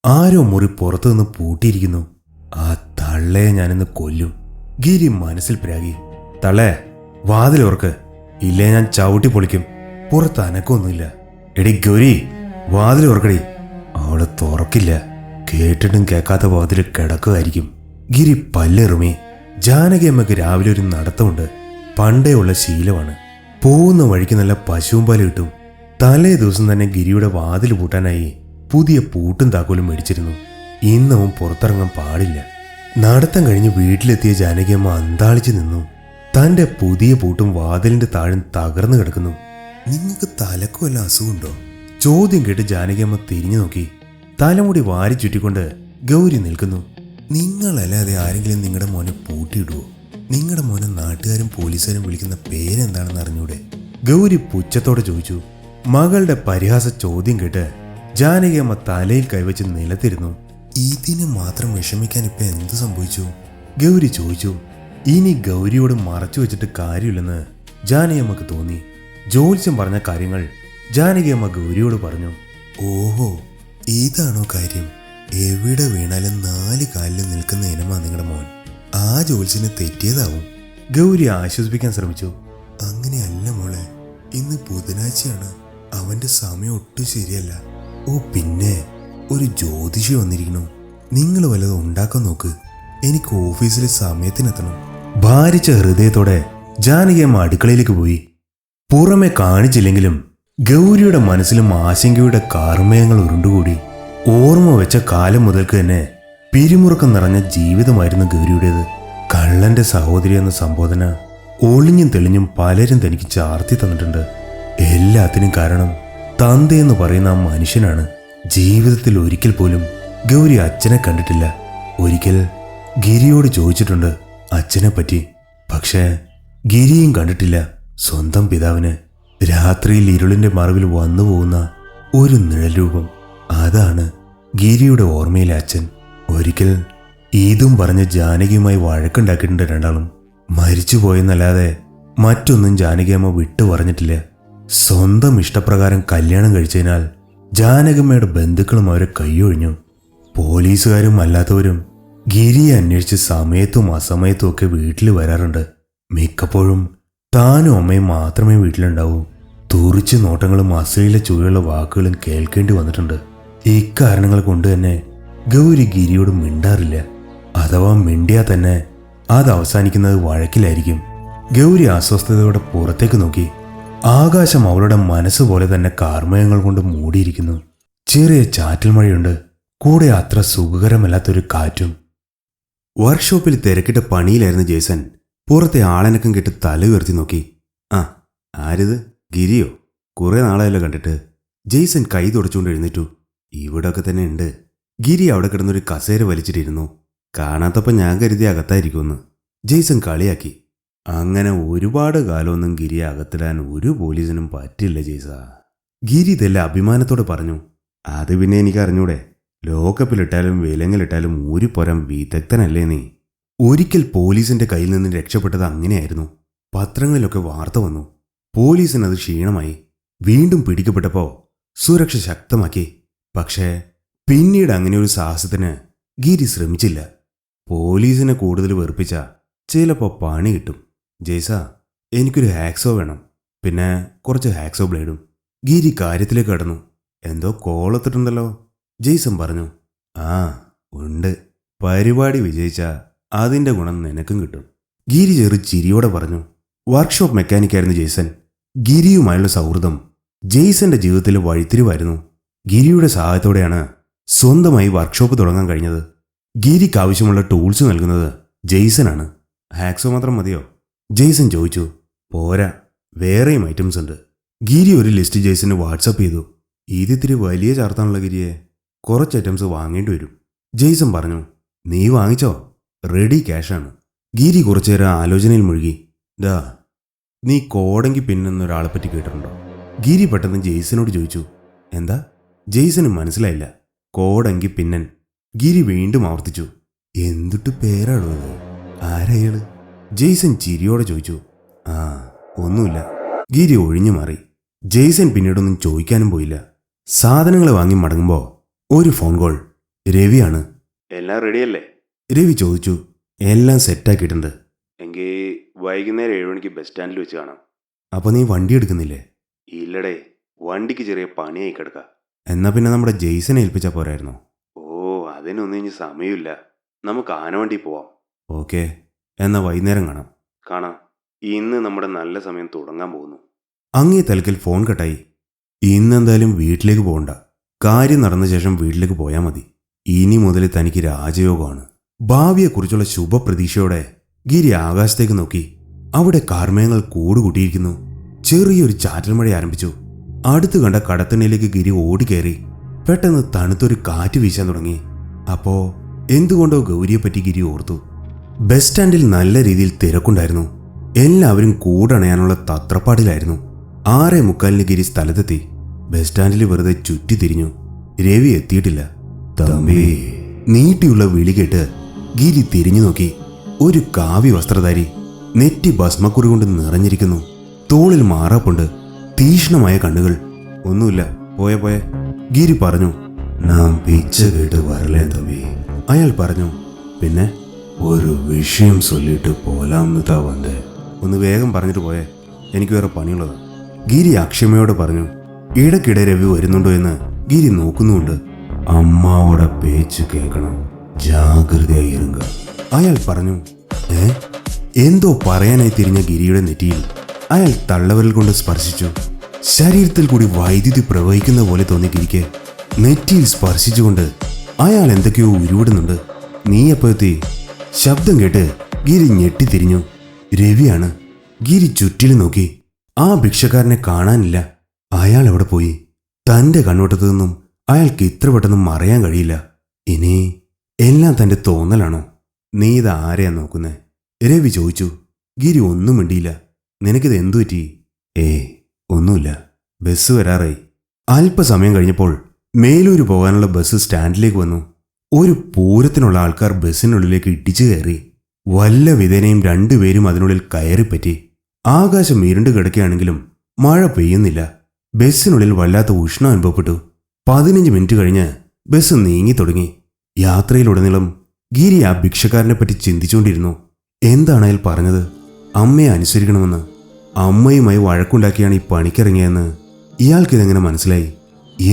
A: ആരോ മുറി പുറത്തുനിന്ന് പൂട്ടിയിരിക്കുന്നു. ആ തള്ളയെ ഞാനിന്ന് കൊല്ലും. ഗിരി മനസ്സിൽ പ്രാഗി. തള്ളേ, വാതിൽ ഓർക്ക്, ഇല്ലേ ഞാൻ ചവിട്ടി പൊളിക്കും. പുറത്ത് അനക്കൊന്നുമില്ല. എടി ഗൗരി, വാതിൽ ഓർക്കടി. അവള് തുറക്കില്ല. കേട്ടിട്ടും കേൾക്കാത്ത വാതിൽ കിടക്കുകയായിരിക്കും. ഗിരി പല്ലെറുമി. ജാനകിയമ്മക്ക് രാവിലെ ഒരു നടത്തമുണ്ട്. പണ്ടേ ഉള്ള ശീലമാണ്. പോകുന്ന വഴിക്ക് നല്ല പശുവും പാല് കിട്ടും. തലേ ദിവസം തന്നെ ഗിരിയുടെ വാതിൽ പൂട്ടാനായി പുതിയ പൂട്ടും താക്കോലും മേടിച്ചിരുന്നു. ഇന്നവും പുറത്തിറങ്ങാൻ പാടില്ല. നടത്തം കഴിഞ്ഞ് വീട്ടിലെത്തിയ ജാനകിയമ്മ അന്താളിച്ചു നിന്നു. തന്റെ പുതിയ പൂട്ടും വാതിലിന്റെ താഴും തകർന്നു കിടക്കുന്നു. നിങ്ങൾക്ക് തലക്ക് വല്ല അസുഖമുണ്ടോ? ചോദ്യം കേട്ട് ജാനകിയമ്മ തിരിഞ്ഞു നോക്കി. തലമുടി വാരി ചുറ്റിക്കൊണ്ട് ഗൗരി നിൽക്കുന്നു. നിങ്ങളല്ലാതെ ആരെങ്കിലും നിങ്ങളുടെ മോനെ പൂട്ടിയിടുവോ? നിങ്ങളുടെ മോനെ നാട്ടുകാരും പോലീസുകാരും വിളിക്കുന്ന പേരെന്താണെന്ന് അറിഞ്ഞൂടെ? ഗൗരി പുച്ഛത്തോടെ ചോദിച്ചു. മകളുടെ പരിഹാസ ചോദ്യം കേട്ട് ജാനകിയമ്മ തലയിൽ കൈവച്ച് നിലത്തിരുന്നു. ഇതിന് മാത്രം വിഷമിക്കാൻ ഇപ്പൊ എന്ത് സംഭവിച്ചു? ഗൗരി ചോദിച്ചു. ഇനി ഗൗരിയോട് മറച്ചു വെച്ചിട്ട് കാര്യമില്ലെന്ന് ജാനകിയമ്മക്ക് തോന്നി. ജോത്സ്യം പറഞ്ഞ കാര്യങ്ങൾ ജാനകിയമ്മ ഗൗരിയോട് പറഞ്ഞു. ഓഹോ, ഇതാണോ കാര്യം? എവിടെ വീണാലും 4 കാലിൽ നിൽക്കുന്ന ഇനമാ നിങ്ങളുടെ മോൻ. ആ ജോത്സ്യന് തെറ്റിയതാവും. ഗൗരി ആശ്വസിപ്പിക്കാൻ ശ്രമിച്ചു. അങ്ങനെയല്ല മോളെ, ഇന്ന് ബുധനാഴ്ചയാണ്. അവന്റെ സമയം ഒട്ടും ശരിയല്ല. ഓ പിന്നെ, ഒരു ജ്യോതിഷി വന്നിരിക്കണു. നിങ്ങൾ വല്ലതും ഉണ്ടാക്കാൻ നോക്ക്. എനിക്ക് ഓഫീസിൽ സമയത്തിനെത്തണം. ഭാരിച്ച ഹൃദയത്തോടെ ജാനകിയമ്മ അടുക്കളയിലേക്ക് പോയി. പുറമെ കാണിച്ചില്ലെങ്കിലും ഗൗരിയുടെ മനസ്സിലും ആശങ്കയുടെ കാർമേയങ്ങൾ ഉരുണ്ടുകൂടി. ഓർമ്മ വെച്ച കാലം മുതൽക്ക് തന്നെ പിരിമുറുക്കം നിറഞ്ഞ ജീവിതമായിരുന്നു ഗൗരിയുടേത്. കള്ളന്റെ സഹോദരി എന്ന സംബോധന ഒളിഞ്ഞും തെളിഞ്ഞും പലരും തനിക്ക് ചാർത്തി തന്നിട്ടുണ്ട്. എല്ലാത്തിനും കാരണം തന്തയെന്ന് പറയുന്ന ആ മനുഷ്യനാണ്. ജീവിതത്തിൽ ഒരിക്കൽ പോലും ഗൗരി അച്ഛനെ കണ്ടിട്ടില്ല. ഒരിക്കൽ ഗിരിയോട് ചോദിച്ചിട്ടുണ്ട് അച്ഛനെ പറ്റി. പക്ഷേ ഗിരിയും കണ്ടിട്ടില്ല സ്വന്തം പിതാവിനെ. രാത്രിയിൽ ഇരുളിന്റെ മറവിൽ വന്നു പോകുന്ന ഒരു നിഴൽ രൂപം. അതാണ് ഗിരിയുടെ ഓർമ്മയിലെ അച്ഛൻ. ഒരിക്കൽ ഇതും പറഞ്ഞ് ജാനകിയുമായി വഴക്കുണ്ടാക്കിയിട്ടുണ്ട് രണ്ടാളും. മരിച്ചുപോയെന്നല്ലാതെ മറ്റൊന്നും ജാനകിയമ്മ വിട്ടു പറഞ്ഞിട്ടില്ല. സ്വന്തം ഇഷ്ടപ്രകാരം കല്യാണം കഴിച്ചതിനാൽ ജാനകിയമ്മയുടെ ബന്ധുക്കളും അവരെ കൈയൊഴിഞ്ഞു. പോലീസുകാരും അല്ലാത്തവരും ഗിരിയെ അന്വേഷിച്ച് സമയത്തും അസമയത്തും ഒക്കെ വീട്ടിൽ വരാറുണ്ട്. മിക്കപ്പോഴും താനും അമ്മയും മാത്രമേ വീട്ടിലുണ്ടാവൂ. തുറിച്ച് നോട്ടങ്ങളും അസൂയിലെ ചുവയുള്ള വാക്കുകളും കേൾക്കേണ്ടി വന്നിട്ടുണ്ട്. ഇക്കാരണങ്ങൾ കൊണ്ട് തന്നെ ഗൗരി ഗിരിയോട് മിണ്ടാറില്ല. അഥവാ മിണ്ടിയാൽ തന്നെ അത് അവസാനിക്കുന്നത് വഴക്കിലായിരിക്കും. ഗൗരി അസ്വസ്ഥതയോടെ പുറത്തേക്ക് നോക്കി. ആകാശം അവളുടെ മനസ്സുപോലെ തന്നെ കാർമേഘങ്ങൾ കൊണ്ട് മൂടിയിരിക്കുന്നു. ചെറിയ ചാറ്റൽ മഴയുണ്ട്, കൂടെ അത്ര സുഖകരമല്ലാത്തൊരു കാറ്റും. വർക്ക്ഷോപ്പിൽ തിരക്കിട്ട പണിയിലായിരുന്ന ജേസൺ പുറത്തെ ആളനക്കം കേട്ട് തല ഉയർത്തി നോക്കി. ആ, ആരിത്? ഗിരിയോ? കുറെ നാളായല്ലോ കണ്ടിട്ട്. ജെയ്സൺ കൈ തുടച്ചുകൊണ്ട് എഴുന്നേറ്റു. ഇവിടൊക്കെ തന്നെ ഉണ്ട്. ഗിരി അവിടെ കിടന്നൊരു കസേര വലിച്ചിട്ടിരുന്നു. കാണാത്തപ്പം ഞാൻ കരുതി അകത്തായിരിക്കുമെന്ന് ജെയ്സൺ കളിയാക്കി. അങ്ങനെ ഒരുപാട് കാലമൊന്നും ഗിരിയെ അകത്തിടാൻ ഒരു പോലീസിനും പറ്റില്ല ജെയ്സ. ഗിരി ഇതെല്ലാം അഭിമാനത്തോടെ പറഞ്ഞു. അത് പിന്നെ എനിക്ക് അറിഞ്ഞൂടെ. ലോക്കപ്പിലിട്ടാലും വിലങ്ങിലിട്ടാലും ഊരിപ്പോരാൻ വിദഗ്ധനല്ലേ നീ. ഒരിക്കൽ പോലീസിന്റെ കയ്യിൽ നിന്ന് രക്ഷപ്പെട്ടത് അങ്ങനെയായിരുന്നു. പത്രങ്ങളിലൊക്കെ വാർത്ത വന്നു. പോലീസിനത് ക്ഷീണമായി. വീണ്ടും പിടിക്കപ്പെട്ടപ്പോ സുരക്ഷ ശക്തമാക്കി. പക്ഷേ പിന്നീട് അങ്ങനെയൊരു സാഹസത്തിന് ഗിരി ശ്രമിച്ചില്ല. പോലീസിനെ കൂടുതൽ വെറുപ്പിച്ച ചിലപ്പോൾ പണി കിട്ടും. ജെയ്സ, എനിക്കൊരു ഹാക്സോ വേണം, പിന്നെ കുറച്ച് ഹാക്സോ ബ്ലേഡും. ഗിരി കാര്യത്തിലേക്ക് കടന്നു. എന്തോ കോളത്തിട്ടുണ്ടല്ലോ, ജെയ്സൺ പറഞ്ഞു. ആ ഉണ്ട്, പരിപാടി വിജയിച്ച അതിന്റെ ഗുണം നിനക്കും കിട്ടും. ഗിരി ചെറു ചിരിയോടെ പറഞ്ഞു. Workshop മെക്കാനിക്കായിരുന്നു Jason. ഗിരിയുമായുള്ള സൗഹൃദം ജെയ്സന്റെ ജീവിതത്തിൽ വഴിത്തിരിവായിരുന്നു. ഗിരിയുടെ സഹായത്തോടെയാണ് സ്വന്തമായി വർക്ക്ഷോപ്പ് തുടങ്ങാൻ കഴിഞ്ഞത്. ഗിരിക്ക് ആവശ്യമുള്ള ടൂൾസ് നൽകുന്നത് ജെയ്സനാണ്. ഹാക്സോ മാത്രം മതിയോ? ജെയ്സൺ ചോദിച്ചു. പോരാ, വേറെയും ഐറ്റംസ് ഉണ്ട്. ഗിരി ഒരു ലിസ്റ്റ് ജെയ്സന് വാട്സപ്പ് ചെയ്തു. ഇതിത്തിരി വലിയ ചാർത്താണുള്ള ഗിരിയെ, കുറച്ച് ഐറ്റംസ് വാങ്ങേണ്ടി വരും. ജെയ്സൺ പറഞ്ഞു. നീ വാങ്ങിച്ചോ, റെഡി ക്യാഷാണ്. ഗിരി കുറച്ചുനേരം ആലോചനയിൽ മുഴുകി. ദാ, നീ കോടങ്കി പിന്നെന്നൊരാളെ പറ്റി കേട്ടിട്ടുണ്ടോ? ഗിരി പെട്ടെന്ന് ജെയ്സനോട് ചോദിച്ചു. എന്താ? ജെയ്സന് മനസ്സിലായില്ല. കോടങ്കി പിന്നൻ. ഗിരി വീണ്ടും ആവർത്തിച്ചു. എന്തിട്ട് പേരാണോ ഇത്? ആരയാള്? ജെയ്സൺ ചിരിയോടെ ചോദിച്ചു. ആ, ഒന്നുമില്ല. ഗിരി ഒഴിഞ്ഞു മാറി. ജെയ്സൺ പിന്നീടൊന്നും ചോദിക്കാനും പോയില്ല. സാധനങ്ങൾ വാങ്ങി മടങ്ങുമ്പോൾ ഒരു ഫോൺ കോൾ. രവിയാണ്. എല്ലാം റെഡിയല്ലേ? രവി ചോദിച്ചു. എല്ലാം സെറ്റാക്കിയിട്ടുണ്ട്. എങ്കിൽ വൈകുന്നേരം 7 മണിക്ക് ബസ് സ്റ്റാൻഡിൽ വെച്ച് കാണാം. അപ്പോൾ നീ വണ്ടി എടുക്കുന്നില്ലേ? ഇല്ലടേ, വണ്ടിക്ക് ചെറിയ പണിയായി കിടക്കുക. എന്നാ പിന്നെ നമ്മുടെ ജെയ്സനെ ഏൽപ്പിച്ചാൽ പോരായിരുന്നോ? ഓ, അതിനൊന്നും ഇനി സമയമില്ല. നമുക്ക് ആനവണ്ടി പോവാം. ഓക്കെ, എന്നാൽ വൈകുന്നേരം കാണാം. കാണാം. ഇന്ന് നമ്മുടെ നല്ല സമയം തുടങ്ങാൻ പോകുന്നു. അങ്ങേ തലക്കൽ ഫോൺ കട്ടായി. ഇന്നെന്തായാലും വീട്ടിലേക്ക് പോകണ്ട. കാര്യം നടന്ന ശേഷം വീട്ടിലേക്ക് പോയാൽ മതി. ഇനി മുതൽ തനിക്ക് രാജയോഗമാണ്. ഭാവിയെക്കുറിച്ചുള്ള ശുഭപ്രതീക്ഷയോടെ ഗിരി ആകാശത്തേക്ക് നോക്കി. അവിടെ കാർമേഘങ്ങൾ കൂടുകൂട്ടിയിരിക്കുന്നു. ചെറിയൊരു ചാറ്റൽ മഴ ആരംഭിച്ചു. അടുത്ത് കണ്ട കടത്തണയിലേക്ക് ഗിരി ഓടിക്കയറി. പെട്ടെന്ന് തണുത്തൊരു കാറ്റ് വീശാൻ തുടങ്ങി. അപ്പോ എന്തുകൊണ്ടോ ഗൗരിയെപ്പറ്റി ഗിരി ഓർത്തു. ബസ് സ്റ്റാൻഡിൽ നല്ല രീതിയിൽ തിരക്കുണ്ടായിരുന്നു. എല്ലാവരും കൂടണയാനുള്ള തത്രപ്പാടിലായിരുന്നു. 6:45 ഗിരി സ്ഥലത്തെത്തി. ബസ് സ്റ്റാൻഡിൽ വെറുതെ ചുറ്റി തിരിഞ്ഞു. രവി എത്തിയിട്ടില്ല. തമ്പി, നീട്ടിയുള്ള വിളി കേട്ട് ഗിരി തിരിഞ്ഞു നോക്കി. ഒരു കാവ്യ വസ്ത്രധാരി, നെറ്റി ഭസ്മക്കുറി കൊണ്ട് നിറഞ്ഞിരിക്കുന്നു. തോളിൽ മാറാപ്പുണ്ട്, തീക്ഷ്ണമായ കണ്ണുകൾ. ഒന്നുമില്ല, പോയെ ഗിരി പറഞ്ഞു. നാം പിച്ച കേട്ട് വരലേ തമ്പി, അയാൾ പറഞ്ഞു. പിന്നെ ഒരു വിഷയം ചൊല്ലിട്ട് പോലാംതാ വന്നേ. ഒന്ന് വേഗം പറഞ്ഞിട്ട് പോയേ, എനിക്ക് വേറെ പണിയുള്ളത്. ഗിരി അക്ഷമയോടെ പറഞ്ഞു. ഇടയ്ക്കിടെ രവി വരുന്നുണ്ടോ എന്ന് ഗിരി നോക്കുന്നുണ്ട്. അമ്മാവോടെ പേച്ച് കേൾക്കണം, ജാഗ്രതയായിരുങ്ക, അയാൾ പറഞ്ഞു. എന്തോ പറയാനായി തിരിഞ്ഞ ഗിരിയുടെ നെറ്റിയിൽ അയാൾ തള്ളവരൽ കൊണ്ട് സ്പർശിച്ചു. ശരീരത്തിൽ കൂടി വൈദ്യുതി പ്രവഹിക്കുന്ന പോലെ തോന്നി ഗിരിക്ക്. നെറ്റിയിൽ സ്പർശിച്ചുകൊണ്ട് അയാൾ എന്തൊക്കെയോ ഉരുവിടുന്നുണ്ട്. നീ എപ്പോ എത്തി? ശബ്ദം കേട്ട് ഗിരി ഞെട്ടിത്തിരിഞ്ഞു. രവിയാണ്. ഗിരി ചുറ്റിലും നോക്കി. ആ ഭിക്ഷക്കാരനെ കാണാനില്ല. അയാൾ എവിടെ പോയി? തന്റെ കണ്ണോട്ടത്തു നിന്നും അയാൾക്ക് ഇത്ര പെട്ടെന്ന് മറയാൻ കഴിയില്ല. ഇനി എല്ലാം തന്റെ തോന്നലാണോ? നീ ഇത് ആരെയാ നോക്കുന്നേ? രവി ചോദിച്ചു. ഗിരി ഒന്നും മിണ്ടിയില്ല. നിനക്കിത് എന്തു പറ്റി? ഒന്നുമില്ല, ബസ് വരാറായി. അല്പസമയം കഴിഞ്ഞപ്പോൾ മേലൂര് പോകാനുള്ള ബസ് സ്റ്റാൻഡിലേക്ക് വന്നു. ഒരു പൂരത്തിനുള്ള ആൾക്കാർ ബസ്സിനുള്ളിലേക്ക് ഇടിച്ചു കയറി. വല്ല വിധേനയും രണ്ടുപേരും അതിനുള്ളിൽ കയറിപ്പറ്റി. ആകാശം ഇരുണ്ട് കിടക്കുകയാണെങ്കിലും മഴ പെയ്യുന്നില്ല. ബസ്സിനുള്ളിൽ വല്ലാത്ത ഉഷ്ണം അനുഭവപ്പെട്ടു. 15 മിനിറ്റ് കഴിഞ്ഞ് ബസ് നീങ്ങി തുടങ്ങി. യാത്രയിലുടനീളം ഗിരി ആ ഭിക്ഷക്കാരനെ പറ്റി ചിന്തിച്ചുകൊണ്ടിരുന്നു. എന്താണ് അയാൾ പറഞ്ഞത്? അമ്മയെ അനുസരിക്കണമെന്ന്. അമ്മയുമായി വഴക്കുണ്ടാക്കിയാണ് ഈ പണിക്കിറങ്ങിയതെന്ന് ഇയാൾക്കിതെങ്ങനെ മനസ്സിലായി?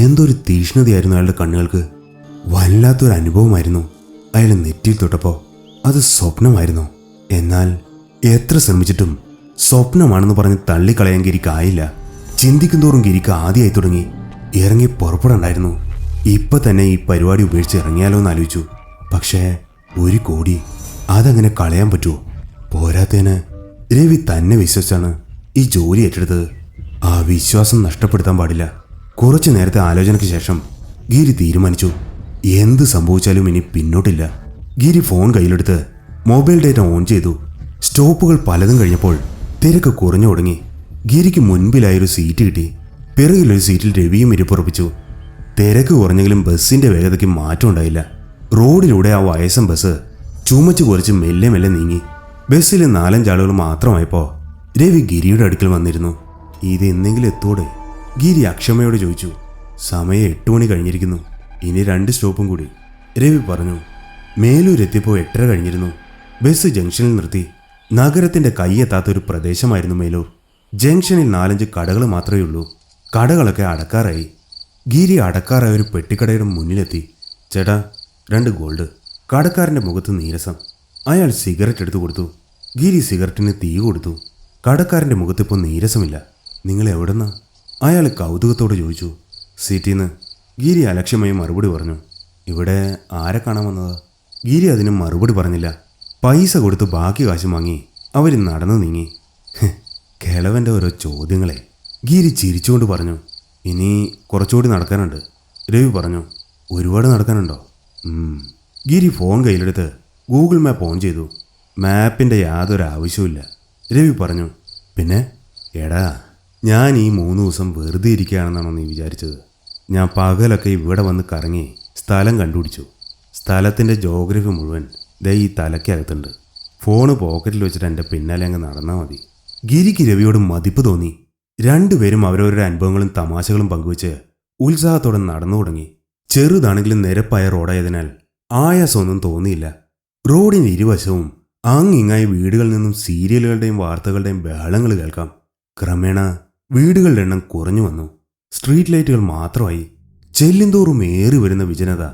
A: എന്തൊരു തീഷ്ണതയായിരുന്നു അയാളുടെ കണ്ണുകൾക്ക്. വല്ലാത്തൊരു അനുഭവമായിരുന്നു അയാൾ നെറ്റിയിൽ തൊട്ടപ്പോൾ. അത് സ്വപ്നമായിരുന്നു. എന്നാൽ എത്ര ശ്രമിച്ചിട്ടും സ്വപ്നമാണെന്ന് പറഞ്ഞ് തള്ളിക്കളയാൻ ഗിരിക്കായില്ല. ചിന്തിക്കുന്തോറും ഗിരിക്ക് ആദ്യമായി തുടങ്ങി. ഇറങ്ങി പുറപ്പെടണ്ടായിരുന്നു. ഇപ്പം തന്നെ ഈ പരിപാടി ഉപേക്ഷിച്ച് ഇറങ്ങിയാലോ എന്ന് ആലോചിച്ചു. പക്ഷേ 1 കോടി അതങ്ങനെ കളയാൻ പറ്റുമോ? പോരാത്തതിന് രവി തന്നെ വിശ്വസിച്ചാണ് ഈ ജോലി ഏറ്റെടുത്തത്. ആ വിശ്വാസം നഷ്ടപ്പെടുത്താൻ പാടില്ല. കുറച്ചു നേരത്തെ ആലോചനയ്ക്ക് ശേഷം ഗിരി തീരുമാനിച്ചു, എന്ത് സംഭവിച്ചാലും ഇനി പിന്നോട്ടില്ല. ഗിരി ഫോൺ കയ്യിലെടുത്ത് മൊബൈൽ ഡേറ്റ ഓൺ ചെയ്തു. സ്റ്റോപ്പുകൾ പലതും കഴിഞ്ഞപ്പോൾ തിരക്ക് കുറഞ്ഞു തുടങ്ങി. ഗിരിക്ക് മുൻപിലായൊരു സീറ്റ് കിട്ടി. പിറകിലൊരു സീറ്റിൽ രവിയും ഇരിപ്പുറപ്പിച്ചു. തിരക്ക് കുറഞ്ഞെങ്കിലും ബസ്സിന്റെ വേഗതയ്ക്ക് മാറ്റം ഉണ്ടായില്ല. റോഡിലൂടെ ആ വയസ്സൻ ബസ് ചുമച്ച് കുറച്ച് മെല്ലെ മെല്ലെ നീങ്ങി. ബസ്സിൽ 4-5 ആളുകൾ മാത്രമായപ്പോൾ രവി ഗിരിയുടെ അടുക്കൽ വന്നിരുന്നു. ഇത് എന്നെങ്കിലും എത്തോടെ? ഗിരി അക്ഷമയോട് ചോദിച്ചു. സമയം 8 മണി കഴിഞ്ഞിരിക്കുന്നു. ഇനി 2 സ്റ്റോപ്പും കൂടി, രവി പറഞ്ഞു. മേലൂരെത്തിയപ്പോൾ 8:30 കഴിഞ്ഞിരുന്നു. ബസ് ജംഗ്ഷനിൽ നിർത്തി. നഗരത്തിന്റെ കൈയെത്താത്തൊരു പ്രദേശമായിരുന്നു മേലൂർ. ജംഗ്ഷനിൽ 4-5 കടകൾ മാത്രമേ ഉള്ളൂ. കടകളൊക്കെ അടക്കാറായി. ഗിരി അടക്കാറായ ഒരു പെട്ടിക്കടയുടെ മുന്നിലെത്തി. ചേട്ടാ, 2 ഗോൾഡ്. കടക്കാരൻ്റെ മുഖത്ത് നീരസം. അയാൾ സിഗരറ്റ് എടുത്തു കൊടുത്തു. ഗിരി സിഗരറ്റിന് തീ കൊടുത്തു. കടക്കാരൻ്റെ മുഖത്തിപ്പോൾ നീരസമില്ല. നിങ്ങൾ എവിടെന്നാ? അയാൾ കൗതുകത്തോട് ചോദിച്ചു. സീറ്റിന്ന്. ഗിരി അലക്ഷ്യമായി മറുപടി പറഞ്ഞു. ഇവിടെ ആരെ കാണാൻ വന്നതാ? ഗിരി അതിന് മറുപടി പറഞ്ഞില്ല. പൈസ കൊടുത്ത് ബാക്കി കാശ് വാങ്ങി അവർ നടന്നു നീങ്ങി. കിളവൻ്റെ ഓരോ ചോദ്യങ്ങളെ. ഗിരി ചിരിച്ചുകൊണ്ട് പറഞ്ഞു. ഇനി കുറച്ചുകൂടി നടക്കാനുണ്ട്, രവി പറഞ്ഞു. ഒരുപാട് നടക്കാനുണ്ടോ? ഗിരി ഫോൺ കയ്യിലെടുത്ത് ഗൂഗിൾ മാപ്പ് ഓൺ ചെയ്തു. മാപ്പിൻ്റെ യാതൊരു ആവശ്യവുമില്ല, രവി പറഞ്ഞു. പിന്നെ എടാ, ഞാൻ ഈ 3 ദിവസം വെറുതെ ഇരിക്കുകയാണെന്നാണോ നീ വിചാരിച്ചത്? ഞാൻ പകലൊക്കെ ഇവിടെ വന്ന് കറങ്ങി സ്ഥലം കണ്ടുപിടിച്ചു. സ്ഥലത്തിൻ്റെ ജോഗ്രഫി മുഴുവൻ ദേ ഈ തലയ്ക്കകത്തുണ്ട്. ഫോണ് പോക്കറ്റിൽ വെച്ചിട്ട് എൻ്റെ പിന്നാലെ അങ്ങ് നടന്നാൽ മതി. ഗിരിക്ക് രവിയോട് മതിപ്പ് തോന്നി. 2 പേരും അവരവരുടെ അനുഭവങ്ങളും തമാശകളും പങ്കുവെച്ച് ഉത്സാഹത്തോടെ നടന്നു തുടങ്ങി. ചെറുതാണെങ്കിലും നിരപ്പായ റോഡായതിനാൽ ആയാസമൊന്നും തോന്നിയില്ല. റോഡിന് ഇരുവശവും അങ്ങിങ്ങായി വീടുകളിൽ നിന്നും സീരിയലുകളുടെയും വാർത്തകളുടെയും ബഹളങ്ങൾ കേൾക്കാം. ക്രമേണ വീടുകളുടെ എണ്ണം കുറഞ്ഞു വന്നു. സ്ട്രീറ്റ് ലൈറ്റുകൾ മാത്രമായി. ചെല്ലുന്തോറും ഏറി വരുന്ന വിജനത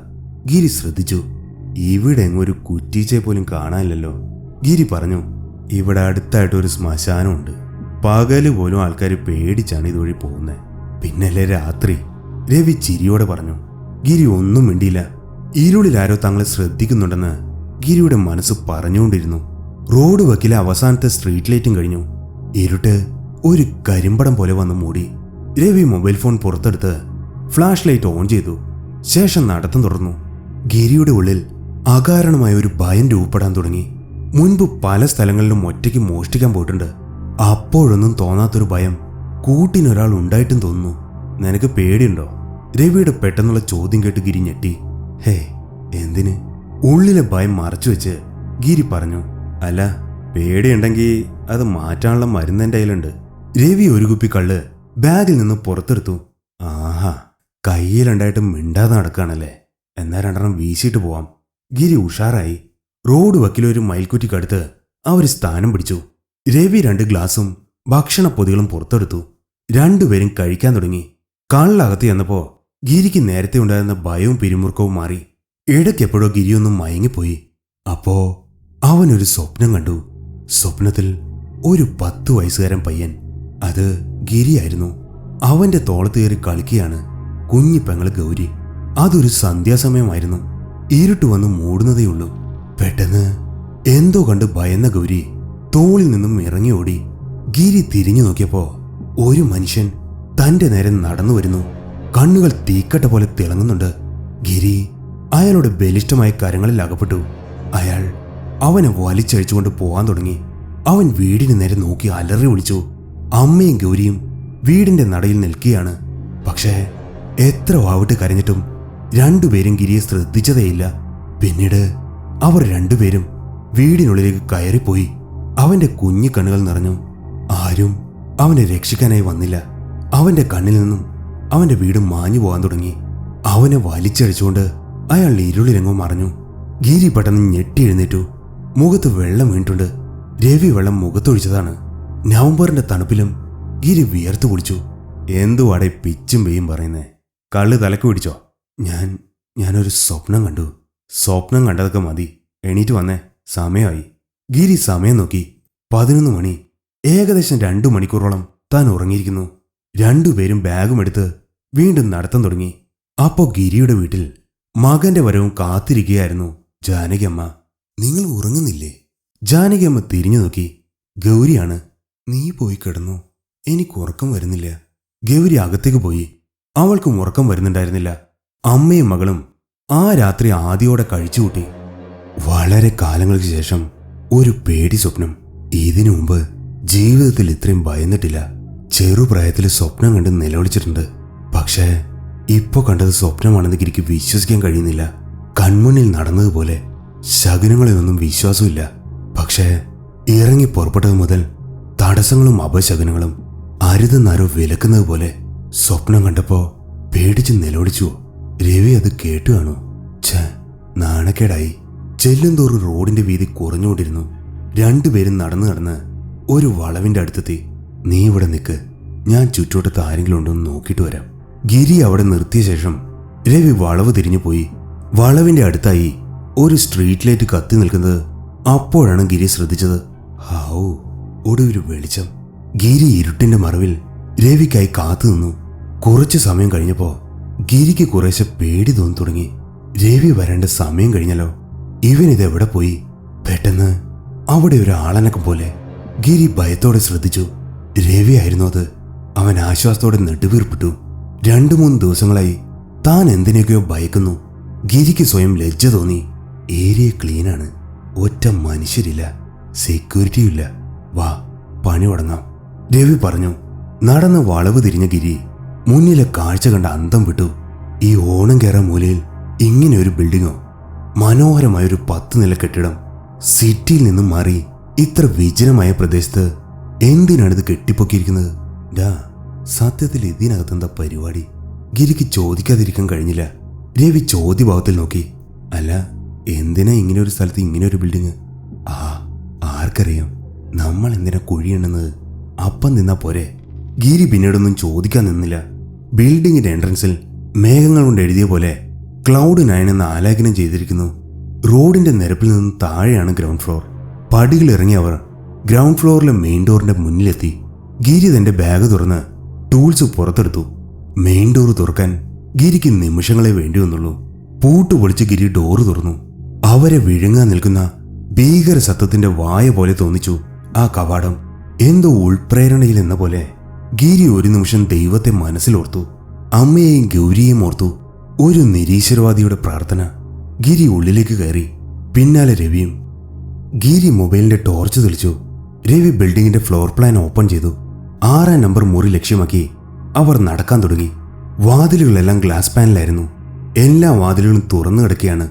A: ഗിരി ശ്രദ്ധിച്ചു. ഇവിടെ എങ്ങൊരു കുറ്റീച്ചയെ പോലും കാണാനില്ലല്ലോ. ഗിരി പറഞ്ഞു. ഇവിടെ അടുത്തായിട്ടൊരു ശ്മശാനമുണ്ട്. പകല് പോലും ആൾക്കാർ പേടിച്ചാണ് ഇതുവഴി പോകുന്നത്. പിന്നല്ലേ രാത്രി, രവി ചിരിയോടെ പറഞ്ഞു. ഗിരി ഒന്നും മിണ്ടിയില്ല. ഇരുളിൽ ആരോ തങ്ങളെ ശ്രദ്ധിക്കുന്നുണ്ടെന്ന് ഗിരിയുടെ മനസ്സ് പറഞ്ഞുകൊണ്ടിരുന്നു. റോഡ് വക്കിലെ അവസാനത്തെ സ്ട്രീറ്റ് ലൈറ്റും കഴിഞ്ഞു. ഇരുട്ട് ഒരു കരിമ്പടം പോലെ വന്ന് മൂടി. രവി മൊബൈൽ ഫോൺ പുറത്തെടുത്ത് ഫ്ലാഷ് ലൈറ്റ് ഓൺ ചെയ്തു. ശേഷം നടത്തം തുടർന്നു. ഗിരിയുടെ ഉള്ളിൽ അകാരണമായ ഒരു ഭയം രൂപപ്പെടാൻ തുടങ്ങി. മുൻപ് പല സ്ഥലങ്ങളിലും ഒറ്റയ്ക്ക് മോഷ്ടിക്കാൻ പോയിട്ടുണ്ട്. അപ്പോഴൊന്നും തോന്നാത്തൊരു ഭയം കൂട്ടിനൊരാൾ ഉണ്ടായിട്ടും തോന്നുന്നു. നിനക്ക് പേടിയുണ്ടോ? രവിയുടെ പെട്ടെന്നുള്ള ചോദ്യം കേട്ട് ഗിരി ഞെട്ടി. ഹേ, എന്തിന്? ഉള്ളിലെ ഭയം മറച്ചു വെച്ച് ഗിരി പറഞ്ഞു. അല്ല, പേടിയുണ്ടെങ്കിൽ അത് മാറ്റാനുള്ള മരുന്ന് എൻ്റെ കയ്യിലുണ്ട്. രവി ഒരു കുപ്പി കള്ള് ബാഗിൽ നിന്ന് പുറത്തെടുത്തു. ആഹാ, കയ്യിലുണ്ടായിട്ട് മിണ്ടാതെ നടക്കുകയാണല്ലേ. എന്നാൽ 2 വീശിയിട്ട് പോവാം. ഗിരി ഉഷാറായി. റോഡ് വക്കിലൊരു മയിൽക്കുറ്റിക്കടുത്ത് അവർ സ്ഥാനം പിടിച്ചു. രവി 2 ഗ്ലാസും ഭക്ഷണപ്പൊതികളും പുറത്തെടുത്തു. 2 പേരും കഴിക്കാൻ തുടങ്ങി. കള്ളകത്ത് ചെന്നപ്പോൾ ഗിരിക്ക് നേരത്തെ ഉണ്ടായിരുന്ന ഭയവും പിരിമുറുക്കവും മാറി. ഇടയ്ക്കെപ്പോഴോ ഗിരിയൊന്നും മയങ്ങിപ്പോയി. അപ്പോ അവനൊരു സ്വപ്നം കണ്ടു. സ്വപ്നത്തിൽ ഒരു 10 വയസ്സുകാരൻ പയ്യൻ. അത് ഗിരിയായിരുന്നു. അവന്റെ തോളത്ത് കയറി കളിക്കുകയാണ് കുഞ്ഞി പെങ്ങള് ഗൗരി. അതൊരു സന്ധ്യാസമയമായിരുന്നു. ഇരുട്ട് വന്ന് മൂടുന്നതേയുള്ളൂ. പെട്ടെന്ന് എന്തോ കണ്ട് ഭയന്ന ഗൗരി തോളിൽ നിന്നും ഇറങ്ങി ഓടി. ഗിരി തിരിഞ്ഞു നോക്കിയപ്പോ ഒരു മനുഷ്യൻ തന്റെ നേരെ നടന്നു വരുന്നു. കണ്ണുകൾ തീക്കട്ട പോലെ തിളങ്ങുന്നുണ്ട്. ഗിരി അയാളുടെ ബലിഷ്ഠമായ കരങ്ങളിൽ അകപ്പെട്ടു. അയാൾ അവനെ വലിച്ചഴിച്ചുകൊണ്ട് പോകാൻ തുടങ്ങി. അവൻ വീടിന് നേരെ നോക്കി അലറി വിളിച്ചു. അമ്മയും ഗൗരിയും വീടിന്റെ നടയിൽ നിൽക്കുകയാണ്. പക്ഷേ എത്ര വാവിട്ട് കരഞ്ഞിട്ടും 2 പേരും ഗിരിയെ ശ്രദ്ധിച്ചതേയില്ല. പിന്നീട് അവർ 2 പേരും വീടിനുള്ളിലേക്ക് കയറിപ്പോയി. അവന്റെ കുഞ്ഞു കണ്ണുകൾ നിറഞ്ഞു. ആരും അവനെ രക്ഷിക്കാനായി വന്നില്ല. അവന്റെ കണ്ണിൽ നിന്നും അവന്റെ വീട് മാഞ്ഞു പോകാൻ തുടങ്ങി. അവനെ വലിച്ചഴിച്ചുകൊണ്ട് അയാൾ ഇരുളിലെങ്ങോ മറഞ്ഞു. ഗിരി പെട്ടെന്ന് ഞെട്ടി എഴുന്നേറ്റു. മുഖത്ത് വെള്ളം വീണിട്ടുണ്ട്. രവി വെള്ളം മുഖത്തൊഴിച്ചതാണ്. നവംബറിന്റെ തണുപ്പിലും ഗിരി വിയർത്തു കുളിച്ചു. എന്തുവാടെ പിച്ചും പെയ്യും പറയുന്നേ? കള്ള് തലക്ക് പിടിച്ചോ? ഞാനൊരു സ്വപ്നം കണ്ടു. സ്വപ്നം കണ്ടതൊക്കെ മതി, എണീറ്റ് വന്നേ, സമയമായി. ഗിരി സമയം നോക്കി. 11 മണി. ഏകദേശം 2 മണിക്കൂറോളം താൻ ഉറങ്ങിയിരിക്കുന്നു. രണ്ടുപേരും ബാഗും എടുത്ത് വീണ്ടും നടത്തം തുടങ്ങി. അപ്പോ ഗിരിയുടെ വീട്ടിൽ മകന്റെ വരവും കാത്തിരിക്കുകയായിരുന്നു ജാനകിയമ്മ. നിങ്ങൾ ഉറങ്ങുന്നില്ലേ? ജാനകിയമ്മ തിരിഞ്ഞു നോക്കി. ഗൗരിയാണ്. നീ പോയി കിടന്നു, എനിക്ക് ഉറക്കം വരുന്നില്ല. ഗൗരി അകത്തേക്ക് പോയി. അവൾക്കും ഉറക്കം വരുന്നുണ്ടായിരുന്നില്ല. അമ്മയും മകളും ആ രാത്രി ആദിയോടെ കഴിച്ചുകൂട്ടി. വളരെ കാലങ്ങൾക്ക് ശേഷം ഒരു പേടി സ്വപ്നം. ഇതിനു മുമ്പ് ജീവിതത്തിൽ ഇത്രയും ഭയന്നിട്ടില്ല. ചെറുപ്രായത്തിൽ സ്വപ്നം കണ്ട് നിലവിളിച്ചിട്ടുണ്ട്. പക്ഷേ ഇപ്പോ കണ്ടത് സ്വപ്നമാണെന്ന് ഗിരിക്ക് വിശ്വസിക്കാൻ കഴിയുന്നില്ല. കൺമുന്നിൽ നടന്നതുപോലെ. ശകുനങ്ങളിലൊന്നും വിശ്വാസമില്ല. പക്ഷേ ഇറങ്ങി പുറപ്പെട്ടത് മുതൽ തടസ്സങ്ങളും അപശകുനങ്ങളും അരുതെന്നാരോ വിലക്കുന്നത് പോലെ. സ്വപ്നം കണ്ടപ്പോ പേടിച്ച് നിലവിളിച്ചു. രവി അത് കേട്ടു കാണൂ. ഛേ, നാണക്കേടായി. ചെല്ലുംതോറും റോഡിന്റെ വീതി കുറഞ്ഞുകൊണ്ടിരുന്നു. രണ്ടുപേരും നടന്ന് ഒരു വളവിന്റെ അടുത്തെത്തി. നീ ഇവിടെ നിൽക്ക്, ഞാൻ ചുറ്റോട്ടത്ത് ആരെങ്കിലും ഉണ്ടോന്ന് നോക്കിയിട്ട് വരാം. ഗിരി അവിടെ നിർത്തിയ ശേഷം രവി വളവ് തിരിഞ്ഞു പോയി. വളവിന്റെ അടുത്തായി ഒരു സ്ട്രീറ്റ് ലൈറ്റ് കത്തി നിൽക്കുന്നത് അപ്പോഴാണ് ഗിരി ശ്രദ്ധിച്ചത്. ഹാവൂ, ഒടുവിൽ വെളിച്ചം. ഗിരി ഇരുട്ടിന്റെ മറവിൽ രവിക്കായി കാത്തു നിന്നു. കുറച്ചു സമയം കഴിഞ്ഞപ്പോ ഗിരിക്ക് കുറേശ്ശെ പേടി തോന്നി തുടങ്ങി. രവി വരേണ്ട സമയം കഴിഞ്ഞല്ലോ, ഇവനിതെവിടെ പോയി? പെട്ടെന്ന് അവിടെ ഒരു ആളനക്കം പോലെ. ഗിരി ഭയത്തോടെ ശ്രദ്ധിച്ചു. രവി ആയിരുന്നു അത്. അവൻ ആശ്വാസത്തോടെ നെടുവീർപ്പിട്ടു. 2-3 ദിവസങ്ങളായി താൻ എന്തിനൊക്കെയോ ഭയക്കുന്നു. ഗിരിക്ക് സ്വയം ലജ്ജ തോന്നി. ഏരിയ ക്ലീനാണ്, ഒറ്റ മനുഷ്യരില്ല, സെക്യൂരിറ്റിയില്ല. വാ, പണി തുടങ്ങാം, രവി പറഞ്ഞു. നടന്ന വളവ് തിരിഞ്ഞ ഗിരി മുന്നിലെ കാഴ്ച കണ്ട അന്തം വിട്ടു. ഈ ഓണം കയറാൻ മൂലയിൽ ഇങ്ങനെ ഒരു ബിൽഡിങ്ങോ? മനോഹരമായൊരു 10 നില കെട്ടിടം. സിറ്റിയിൽ നിന്നും മാറി ഇത്ര വിജനമായ പ്രദേശത്ത് എന്തിനാണിത് കെട്ടിപ്പൊക്കിയിരിക്കുന്നത്? സത്യത്തിൽ ഇതിനകത്തെന്താ പരിപാടി? ഗിരിക്ക് ചോദിക്കാതിരിക്കാൻ കഴിഞ്ഞില്ല. രവി ചോദ്യഭാവത്തിൽ നോക്കി. അല്ല, എന്തിനാ ഇങ്ങനെ ഒരു സ്ഥലത്ത് ഇങ്ങനെ ഒരു ബിൽഡിങ്? ആർക്കറിയാം, നമ്മൾ എന്തിനാ കുഴിയെണ്ണുന്നത്? അപ്പം നിന്നാ പോരെ. ഗിരി പിന്നീടൊന്നും ചോദിക്കാൻ നിന്നില്ല. ബിൽഡിങ്ങിന്റെ എൻട്രൻസിൽ മേഘങ്ങൾ കൊണ്ട് എഴുതിയ പോലെ ക്ലൗഡ് 9 എന്ന് ആലേഖനം ചെയ്തിരിക്കുന്നു. റോഡിന്റെ നിരപ്പിൽ നിന്നും താഴെയാണ് ഗ്രൗണ്ട് ഫ്ലോർ. പടികൾ ഇറങ്ങി അവർ ഗ്രൗണ്ട് ഫ്ലോറിലെ മെയിൻ ഡോറിന്റെ മുന്നിലെത്തി. ഗിരി തന്റെ ബാഗ് തുറന്ന് ടൂൾസ് പുറത്തെടുത്തു. മെയിൻ ഡോർ തുറക്കാൻ ഗിരിക്ക് നിമിഷങ്ങളെ വേണ്ടി വന്നുള്ളൂ. പൂട്ട് പൊളിച്ച് ഗിരി ഡോറ് തുറന്നു. അവരെ വിഴുങ്ങാൻ നിൽക്കുന്ന ഭീകര സത്വത്തിന്റെ വായ പോലെ തോന്നിച്ചു ആ കവാടം. എന്തോ ഉൾപ്രേരണയിൽ എന്ന പോലെ ഗിരി ഒരു നിമിഷം ദൈവത്തെ മനസ്സിലോർത്തു. അമ്മയെയും ഗൗരിയെയും ഓർത്തു. ഒരു നിരീശ്വരവാദിയുടെ പ്രാർത്ഥന. ഗിരി ഉള്ളിലേക്ക് കയറി. പിന്നാലെ രവിയും. ഗിരി മൊബൈലിന്റെ ടോർച്ച് തെളിച്ചു. രവി ബിൽഡിങ്ങിന്റെ ഫ്ലോർ പ്ലാൻ ഓപ്പൺ ചെയ്തു. 6-ാം നമ്പർ മുറി ലക്ഷ്യമാക്കി അവർ നടക്കാൻ തുടങ്ങി. വാതിലുകളെല്ലാം ഗ്ലാസ് പാനലായിരുന്നു. എല്ലാ വാതിലുകളും തുറന്നു കിടക്കുകയാണ്,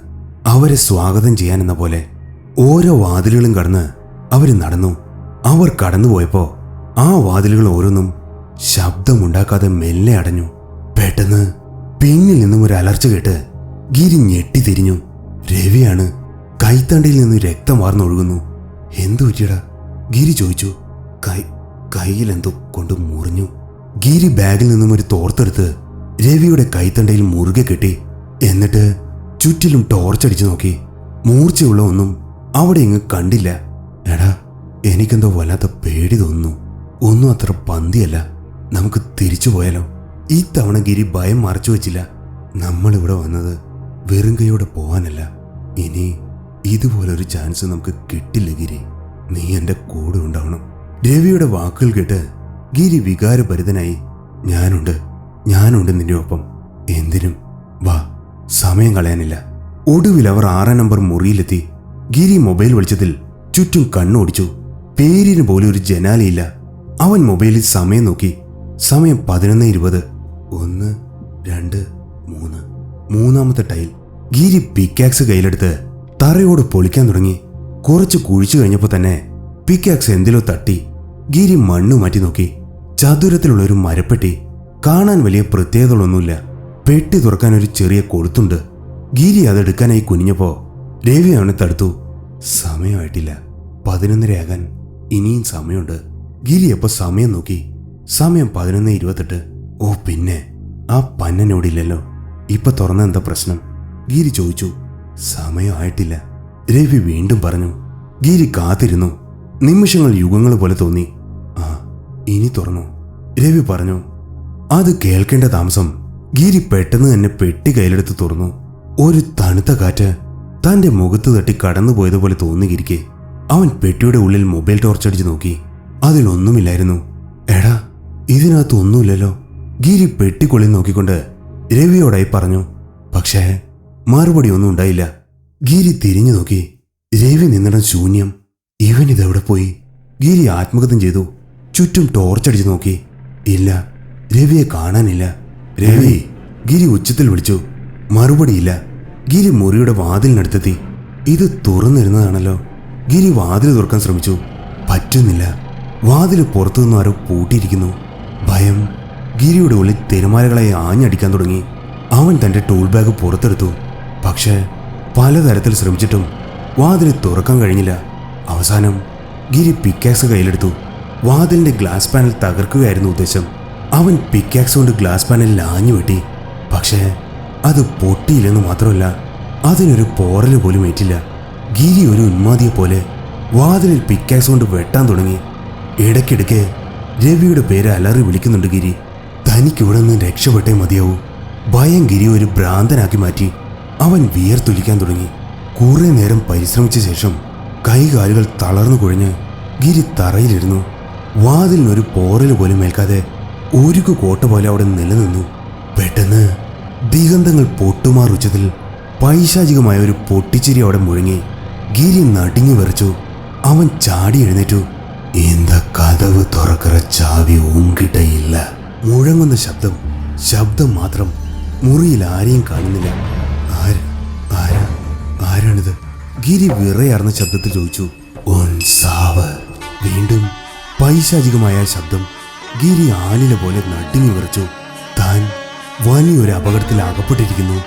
A: അവരെ സ്വാഗതം ചെയ്യാനെന്ന പോലെ. ഓരോ വാതിലുകളും കടന്ന് അവർ നടന്നു. അവർ കടന്നുപോയപ്പോ ആ വാതിലുകൾ ഓരോന്നും ശബ്ദമുണ്ടാക്കാതെ മെല്ലെ അടഞ്ഞു. പെട്ടെന്ന് പിന്നിൽ നിന്നും ഒരു അലർച്ച കേട്ട് ഗിരി ഞെട്ടി തിരിഞ്ഞു. രവിയാണ്. കൈത്തണ്ടയിൽ നിന്ന് രക്തം വാർന്നൊഴുകുന്നു. എന്തു പറ്റിയടാ? ഗിരി ചോദിച്ചു. കയ്യിലെന്തോ കൊണ്ട് മുറിഞ്ഞു. ഗിരി ബാഗിൽ നിന്നും ഒരു തോർത്തെടുത്ത് രവിയുടെ കൈത്തണ്ടയിൽ മുറുകെ കെട്ടി. എന്നിട്ട് ചുറ്റിലും ടോർച്ചടിച്ചു നോക്കി. മൂർച്ചയുള്ള ഒന്നും അവിടെ ഇങ്ങ് കണ്ടില്ല. എടാ, എനിക്കെന്തോ വല്ലാത്ത പേടി തോന്നുന്നു. ഒന്നും അത്ര പന്തിയല്ല. നമുക്ക് തിരിച്ചു പോയാലോ? ഇത്തവണ ഗിരി ഭയം മറച്ചു വെച്ചില്ല. നമ്മളിവിടെ വന്നത് വെറും കൈയോടെ പോവാനല്ല. ഇനി ഇതുപോലൊരു ചാൻസ് നമുക്ക് കിട്ടില്ല ഗിരി. നീ എൻ്റെ കൂടെ ഉണ്ടാവണം. രവിയുടെ വാക്കുകൾ കേട്ട് ഗിരി വികാരഭരിതനായി. ഞാനുണ്ട് നിന്റെ ഒപ്പം. എന്തിനും വാ, സമയം കളയാനില്ല. ഒടുവിൽ അവർ 6-ാം നമ്പർ മുറിയിലെത്തി. ഗിരി മൊബൈൽ വെളിച്ചത്തിൽ ചുറ്റും കണ്ണോടിച്ചു. പേരിന് പോലും ഒരു ജനാലയില്ല. അവൻ മൊബൈലിൽ സമയം നോക്കി. സമയം 11:20. 1, 2, 3. മൂന്നാമത്തെ ടൈൽ. ഗിരി പിക്കാക്സ് കയ്യിലെടുത്ത് തറയോട് പൊളിക്കാൻ തുടങ്ങി. കുറച്ച് കുഴിച്ചു കഴിഞ്ഞപ്പോൾ തന്നെ പിക്കാക്സ് എന്തിലോ തട്ടി. ഗിരി മണ്ണ് മാറ്റി നോക്കി. ചതുരത്തിലുള്ള ഒരു മരപ്പെട്ടി. കാണാൻ വലിയ പ്രത്യേകതകളൊന്നുമില്ല. പെട്ടി തുറക്കാൻ ഒരു ചെറിയ കൊളുത്തുണ്ട്. ഗിരി അതെടുക്കാനായി കുനിഞ്ഞപ്പോ രവി അവനെ തടുത്തു. സമയമായിട്ടില്ല, 11:30 ആകാൻ ഇനിയും സമയമുണ്ട്. ഗിരി അപ്പൊ സമയം നോക്കി. സമയം 11:28. ഓ പിന്നെ ആ പന്നനോടില്ലല്ലോ. ഇപ്പൊ തുറന്ന എന്താ പ്രശ്നം? ഗിരി ചോദിച്ചു. സമയമായിട്ടില്ല, രവി വീണ്ടും പറഞ്ഞു. ഗിരി കാത്തിരുന്നു. നിമിഷങ്ങൾ യുഗങ്ങൾ പോലെ തോന്നി. ആ ഇനി തുറന്നു, രവി പറഞ്ഞു. അത് കേൾക്കേണ്ട താമസം ഗിരി പെട്ടെന്ന് തന്നെ പെട്ടി കയ്യിലെടുത്ത് തുറന്നു. ഒരു തണുത്ത കാറ്റ് തന്റെ മുഖത്ത് തട്ടി കടന്നുപോയതുപോലെ തോന്നി ഗിരിക്ക്. അവൻ പെട്ടിയുടെ ഉള്ളിൽ മൊബൈൽ ടോർച്ചടിച്ച് നോക്കി. അതിലൊന്നുമില്ലായിരുന്നു. എടാ, ഇതിനകത്ത് ഒന്നുമില്ലല്ലോ. ഗിരി പെട്ടിക്കുള്ളിൽ നോക്കിക്കൊണ്ട് രവിയോടായി പറഞ്ഞു. പക്ഷേ മറുപടി ഒന്നും ഉണ്ടായില്ല. ഗിരി തിരിഞ്ഞു നോക്കി. രവി നിന്നിടം ശൂന്യം. ഇവനിതെവിടെ പോയി? ഗിരി ആത്മഗതം ചെയ്തു. ചുറ്റും ടോർച്ചടിച്ച് നോക്കി. ഇല്ല, രവിയെ കാണാനില്ല. രവി, ഗിരി ഉച്ചത്തിൽ വിളിച്ചു. മറുപടിയില്ല. ഗിരി മുറിയുടെ വാതിലിനടുത്തെത്തി. ഇത് തുറന്നിരുന്നതാണല്ലോ. ഗിരി വാതിൽ തുറക്കാൻ ശ്രമിച്ചു. പറ്റുന്നില്ല. വാതിൽ പുറത്തുനിന്ന് ആരോ പൂട്ടിയിരിക്കുന്നു. ഭയം ഗിരിയുടെ ഉള്ളിൽ തിരമാലകളായി ആഞ്ഞടിക്കാൻ തുടങ്ങി. അവൻ തന്റെ ടൂൾ ബാഗ് പുറത്തെടുത്തു. പക്ഷേ പലതരത്തിൽ ശ്രമിച്ചിട്ടും വാതിൽ തുറക്കാൻ കഴിഞ്ഞില്ല. അവസാനം ഗിരി പിക്കാക്സ് കയ്യിലെടുത്തു. വാതിലിന്റെ ഗ്ലാസ് പാനൽ തകർക്കുകയായിരുന്നു ഉദ്ദേശം. അവൻ പിക്കാക്സ് കൊണ്ട് ഗ്ലാസ് പാനലിൽ ആഞ്ഞു വെട്ടി. പക്ഷേ അത് പൊട്ടിയില്ലെന്ന് മാത്രമല്ല, അതിനൊരു പോറല് പോലും ഏറ്റില്ല. ഗിരി ഒരു ഉന്മാദിയെ പോലെ വാതിലിൽ പിക്കാക്സ് കൊണ്ട് വെട്ടാൻ തുടങ്ങി. ഇടയ്ക്കിടയ്ക്ക് രവിയുടെ പേര് അലറി വിളിക്കുന്നുണ്ട് ഗിരി. തനിക്കിവിടെ നിന്ന് രക്ഷപ്പെട്ടേ മതിയാവൂ. ഭയം ഗിരി ഒരു ഭ്രാന്തനാക്കി മാറ്റി. അവൻ വിയർത്തൊലിക്കാൻ തുടങ്ങി. കുറെ നേരം പരിശ്രമിച്ച ശേഷം കൈകാലുകൾ തളർന്നു കുഴഞ്ഞ് ഗിരി തറയിലിരുന്നു. വാതിലിനൊരു പോറൽ പോലും ഏൽക്കാതെ ഉരുക്കു കോട്ട പോലെ അവിടെ നിലനിന്നു. പെട്ടെന്ന് ദിഗന്ധങ്ങൾ പൊട്ടുമാറുച്ചതിൽ പൈശാചികമായ ഒരു പൊട്ടിച്ചിരി അവിടെ മുഴങ്ങി. ഗിരി നടുങ്ങി വിറച്ചു. അവൻ ചാടി എഴുന്നേറ്റു. എന്താ കതവ് തുറക്കറ ചാവി ഉങ്കിട്ട ഇല്ല. മുഴങ്ങുന്ന ശബ്ദം മാത്രം. മുറിയിൽ ആരെയും കാണുന്നില്ല. ആരാണിത്? ഗിരി വിറയാർന്ന ശബ്ദത്തിൽ ചോദിച്ചു. സാവ്. വീണ്ടും പൈശാചികമായ ശബ്ദം. ഗിരി ആലില പോലെ നടുങ്ങി വിറച്ചു. താൻ വലിയൊരു അപകടത്തിൽ അകപ്പെട്ടിരിക്കുന്നു.